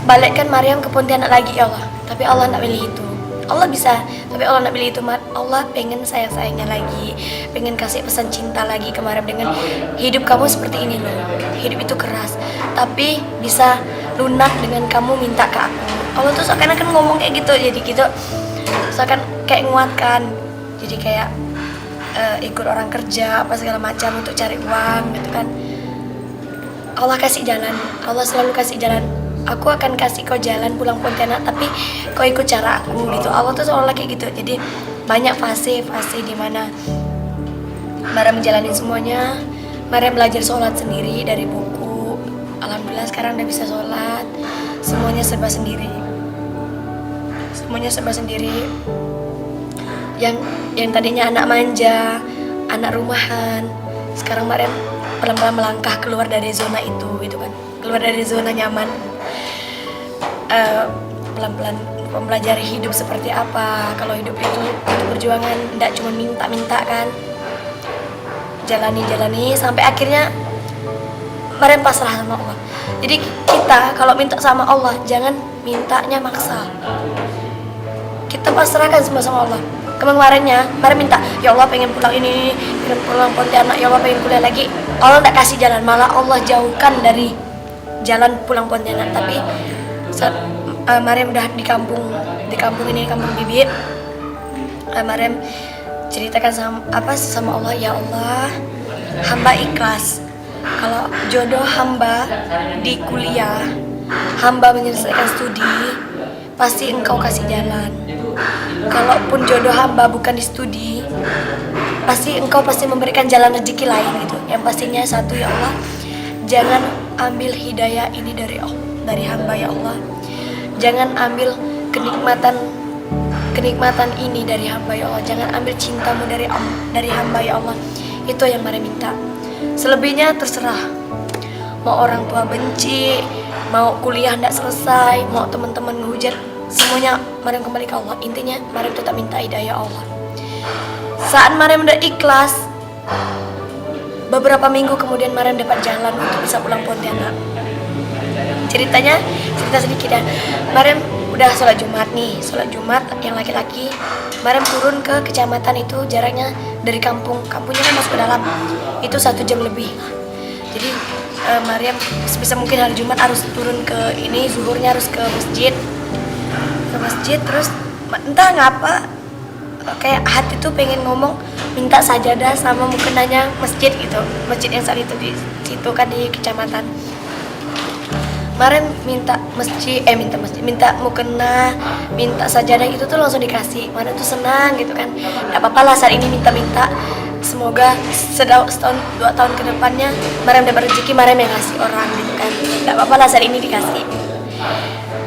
[SPEAKER 1] balikkan Maryam ke Pontianak lagi ya Allah. Tapi Allah tidak pilih itu. Allah bisa, tapi Allah tidak pilih itu. Allah pengen sayangnya lagi, pengen kasih pesan cinta lagi ke Maryam dengan hidup kamu seperti ini loh. Hidup itu keras, tapi bisa lunak dengan kamu minta ke aku. Allah tuh seakan-akan ngomong kayak gitu, jadi gitu seakan kayak nguatkan. Jadi kayak ikut orang kerja apa segala macam untuk cari uang gitu kan. Allah kasih jalan, Allah selalu kasih jalan. Aku akan kasih kau jalan pulang Pontianak, tapi kau ikut cara aku gitu. Allah tuh seolah kayak gitu. Jadi banyak fase di mana Maryam menjalani semuanya. Maryam belajar sholat sendiri dari buku. Alhamdulillah sekarang udah bisa sholat. Semuanya serba sendiri. Yang tadinya anak manja, anak rumahan, sekarang Maryam pelan-pelan melangkah keluar dari zona itu gitu kan, keluar dari zona nyaman, pelan-pelan mempelajari hidup seperti apa. Kalau hidup itu perjuangan, tidak cuma minta-minta kan, jalani sampai akhirnya Maryam pasrah sama Allah. Jadi kita kalau minta sama Allah jangan mintanya maksa, kita pasrahkan semua sama Allah. Kemarinnya Maryam minta, ya Allah pengen pulang ini, pengen pulang Pontianak, ya Allah pengen kuliah lagi. Allah tidak kasih jalan, malah Allah jauhkan dari jalan pulang Pontianak. Tapi saat Maryam udah di kampung ini, kampung bibi, Maryam ceritakan sama Allah, ya Allah, hamba ikhlas. Kalau jodoh hamba di kuliah, hamba menyelesaikan studi, pasti Engkau kasih jalan. Kalaupun jodoh hamba bukan di studi, pasti Engkau memberikan jalan rezeki lain gitu. Yang pastinya satu, ya Allah, jangan ambil hidayah ini dari hamba ya Allah. Jangan ambil kenikmatan ini dari hamba ya Allah. Jangan ambil cintamu dari hamba ya Allah. Itu yang Maryam minta. Selebihnya terserah. Mau orang tua benci, mau kuliah tidak selesai, mau teman-teman ngehujat, semuanya Maryam kembali ke Allah. Intinya Maryam tetap minta hidayah Allah. Saat Maryam udah ikhlas, beberapa minggu kemudian Maryam dapat jalan untuk bisa pulang Pontianak. Cerita sedikit ya. Maryam udah sholat Jumat nih, sholat Jumat yang laki-laki. Maryam turun ke kecamatan itu, jaraknya dari kampungnya kan masuk ke dalam, itu 1 jam lebih. Jadi Maryam sebisa mungkin hari Jumat harus turun ke ini, zuhurnya harus ke masjid, terus entah ngapa kayak hati tuh pengen ngomong minta sajadah sama mukenanya masjid gitu, masjid yang saat itu di situ kan di kecamatan. Maryam minta mukena, minta sajadah itu tuh langsung dikasih. Maryam tuh senang gitu kan. Gak apa-apa lah saat ini minta-minta. Semoga setahun 2 tahun ke depannya Maryam dapat rezeki, Maryam yang ngasih orang gitu kan. Gak apa-apa lah saat ini dikasih.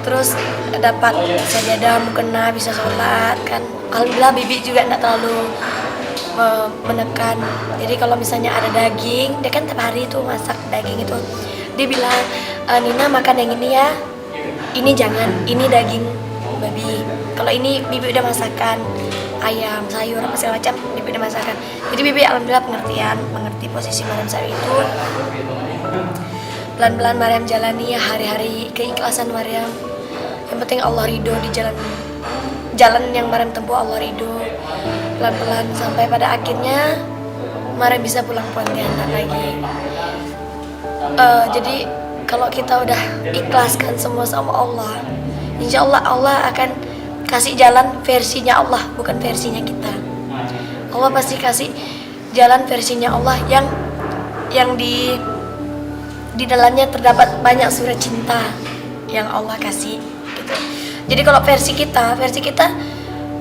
[SPEAKER 1] Terus dapat sajadah, mukena, bisa sholat kan. Alhamdulillah bibi juga gak terlalu menekan. Jadi kalau misalnya ada daging, dia kan tiap hari tuh masak daging itu. Dia bilang, Nina makan yang ini ya, ini jangan, ini daging babi. Kalau ini bibi udah masakan ayam, sayur, apa segala macam, bibi udah masakan. Jadi bibi alhamdulillah mengerti posisi Maryam saat itu. Pelan-pelan Maryam jalani hari-hari keikhlasan Maryam. Yang penting Allah ridho di jalan yang Maryam tempuh, Allah ridho. Pelan-pelan sampai pada akhirnya Maryam bisa pulang Pontianak lagi. Jadi kalau kita udah ikhlaskan semua sama Allah, insya Allah Allah akan kasih jalan versinya Allah, bukan versinya kita. Allah pasti kasih jalan versinya Allah yang di dalamnya terdapat banyak surat cinta yang Allah kasih gitu. Jadi kalau versi kita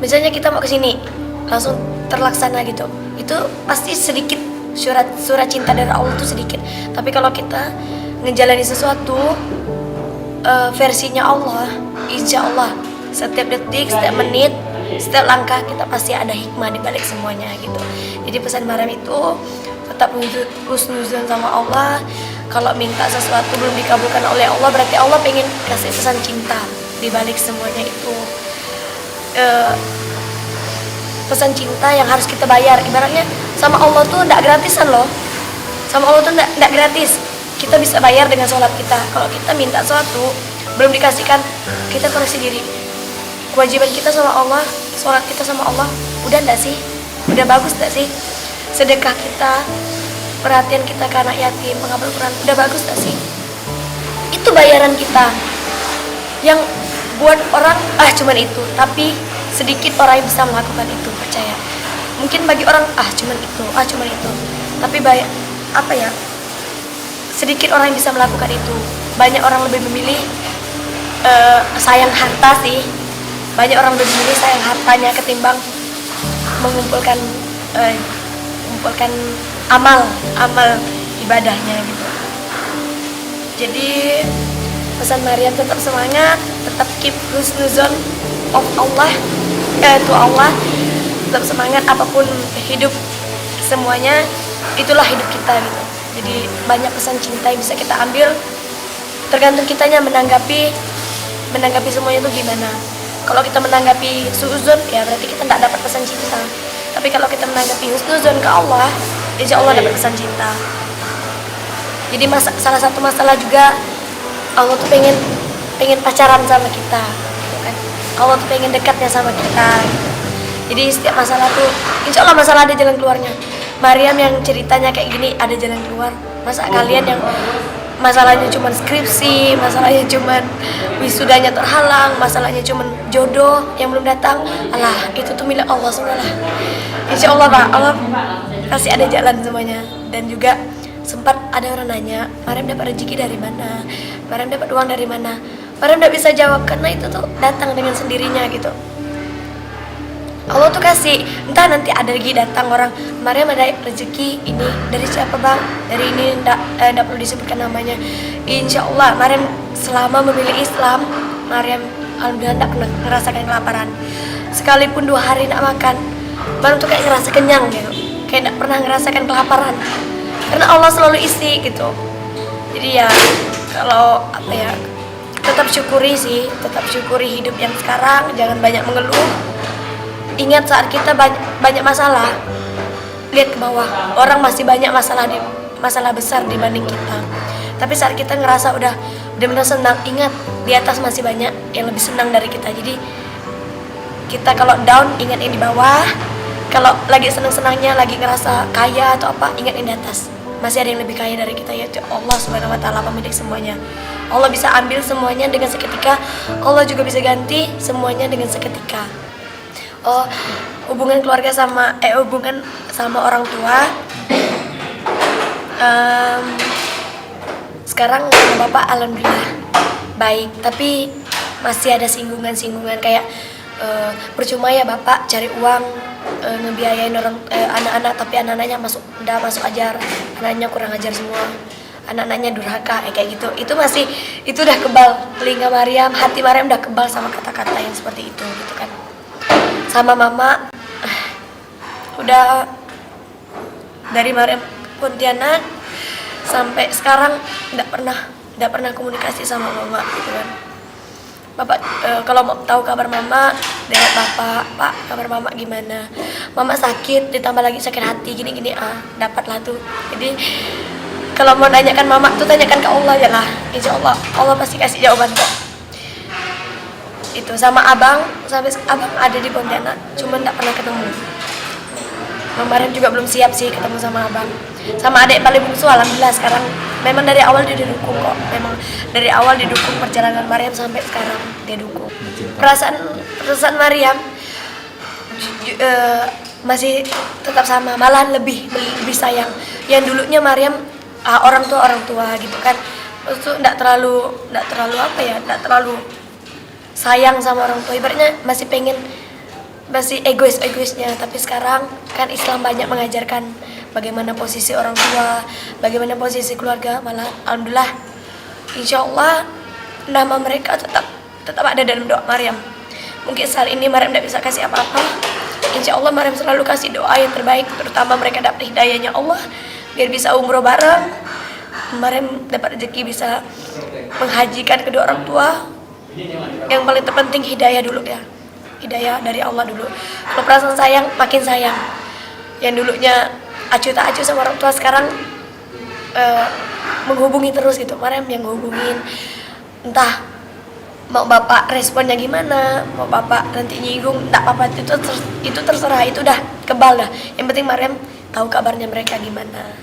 [SPEAKER 1] misalnya kita mau ke sini langsung terlaksana gitu, itu pasti sedikit surat cinta dari Allah itu sedikit. Tapi kalau kita ngejalani sesuatu versinya Allah, insya Allah setiap detik, setiap menit, setiap langkah kita pasti ada hikmah di balik semuanya gitu. Jadi pesan Maryam itu tetap husnuzon sama Allah. Kalau minta sesuatu belum dikabulkan oleh Allah, berarti Allah pengen kasih pesan cinta di balik semuanya itu. Pesan cinta yang harus kita bayar. Ibaratnya sama Allah tuh enggak gratisan loh. Sama Allah tuh enggak gratis. Kita bisa bayar dengan sholat kita. Kalau kita minta sesuatu belum dikasihkan, kita koreksi diri. Kewajiban kita sama Allah, sholat kita sama Allah, udah enggak sih? Udah bagus enggak sih? Sedekah kita, perhatian kita ke anak yatim, menghafal Quran, udah bagus enggak sih? Itu bayaran kita. Yang buat orang cuman itu, tapi sedikit orang yang bisa melakukan itu, percaya. Mungkin bagi orang cuman itu. Tapi sedikit orang yang bisa melakukan itu. Banyak orang lebih memilih sayang harta sih. Banyak orang lebih memilih sayang hartanya ketimbang mengumpulkan amal ibadahnya gitu. Jadi pesan Maryam tetap semangat, tetap keep husnuzon of Allah, to Allah, tetap semangat apapun hidup semuanya, itulah hidup kita gitu. Jadi banyak pesan cinta yang bisa kita ambil, tergantung kitanya menanggapi semuanya itu gimana. Kalau kita menanggapi suuzon, ya berarti kita tidak dapat pesan cinta. Tapi kalau kita menanggapi husnuzon ke Allah, insya Allah dapat pesan cinta. Jadi salah satu masalah juga Allah tuh pengen pacaran sama kita, gitu kan? Allah tuh pengen dekatnya sama kita. Gitu. Jadi setiap masalah tuh, insya Allah masalah ada jalan keluarnya. Maryam yang ceritanya kayak gini ada jalan keluar. Masa kalian yang masalahnya cuma skripsi, masalahnya cuma wisudanya terhalang, masalahnya cuma jodoh yang belum datang, alah itu tuh milik Allah semua lah. Insya Allah Pak, Allah pasti ada jalan semuanya. Dan juga sempat ada orang nanya, Maryam dapat rezeki dari mana? Maryam dapat uang dari mana? Maryam tidak bisa jawab karena itu tuh datang dengan sendirinya gitu. Allah tuh kasih, entah nanti ada lagi datang orang, Maryam ada rezeki ini dari siapa bang? Dari ini enggak perlu disebutkan namanya. Insya Allah Maryam selama memilih Islam, Maryam alhamdulillah enggak pernah merasakan kelaparan. Sekalipun 2 hari enggak makan, Maryam tuh kayak ngerasa kenyang gitu, kayak enggak pernah ngerasakan kelaparan. Karena Allah selalu isi gitu. Jadi ya kalau kita tetap syukuri sih, tetap syukuri hidup yang sekarang, jangan banyak mengeluh. Ingat saat kita banyak masalah, lihat ke bawah, orang masih banyak masalah besar dibanding kita. Tapi saat kita ngerasa udah benar senang, ingat di atas masih banyak yang lebih senang dari kita. Jadi kita kalau down, ingat yang di bawah. Kalau lagi senang-senangnya, lagi ngerasa kaya atau apa, ingat yang di atas. Masih ada yang lebih kaya dari kita, yaitu Allah Subhanahu wa Ta'ala, pemilik semuanya. Allah bisa ambil semuanya dengan seketika. Allah juga bisa ganti semuanya dengan seketika. Oh, hubungan keluarga hubungan sama orang tua. Sekarang sama bapak alhamdulillah baik, tapi masih ada singgungan kayak percuma ya bapak cari uang ngebiayain anak-anak, tapi anak-anaknya udah masuk ajar, anaknya kurang ajar semua, anak-anaknya durhaka, kayak gitu. Itu udah kebal telinga Maryam, hati Maryam udah kebal sama kata-kata yang seperti itu gitu kan. Sama mama udah dari Maryam Pontianak sampai sekarang nggak pernah komunikasi sama mama gitu kan. Bapak kalau mau tahu kabar mama dengan bapak, pak kabar mama gimana, mama sakit ditambah lagi sakit hati gini dapatlah tuh. Jadi kalau mau nanyakan mama tuh tanyakan ke Allah ya lah, insya Allah pasti kasih jawaban kok. Itu sama abang, sampai abang ada di Pontianak cuma nggak pernah ketemu. Kemarin juga belum siap sih ketemu sama abang. Sama adik paling bungsu alhamdulillah sekarang memang dari awal dia didukung kok. Memang dari awal didukung perjalanan Maryam sampai sekarang dia dukung. Perasaan Maryam masih tetap sama, malahan lebih sayang. Yang dulunya Maryam orang tua gitu kan. Itu enggak terlalu sayang sama orang tua. Ibaratnya masih egoisnya, tapi sekarang kan Islam banyak mengajarkan bagaimana posisi orang tua, bagaimana posisi keluarga. Malah alhamdulillah insyaallah nama mereka tetap ada dalam doa Maryam. Mungkin saat ini Maryam tidak bisa kasih apa-apa, insyaallah Maryam selalu kasih doa yang terbaik, terutama mereka dapat hidayahnya Allah biar bisa umroh bareng, Maryam dapat rezeki bisa menghajikan kedua orang tua. Yang paling terpenting hidayah dulu ya, hidayah dari Allah dulu. Kalau perasaan sayang, makin sayang. Yang dulunya acuh tak acuh sama orang tua, sekarang menghubungi terus gitu. Maryam yang ngehubungin, entah mau bapak responnya gimana, mau bapak nanti nyinggung, tak apa, itu terserah, itu udah kebal dah. Yang penting Maryam tahu kabarnya mereka gimana.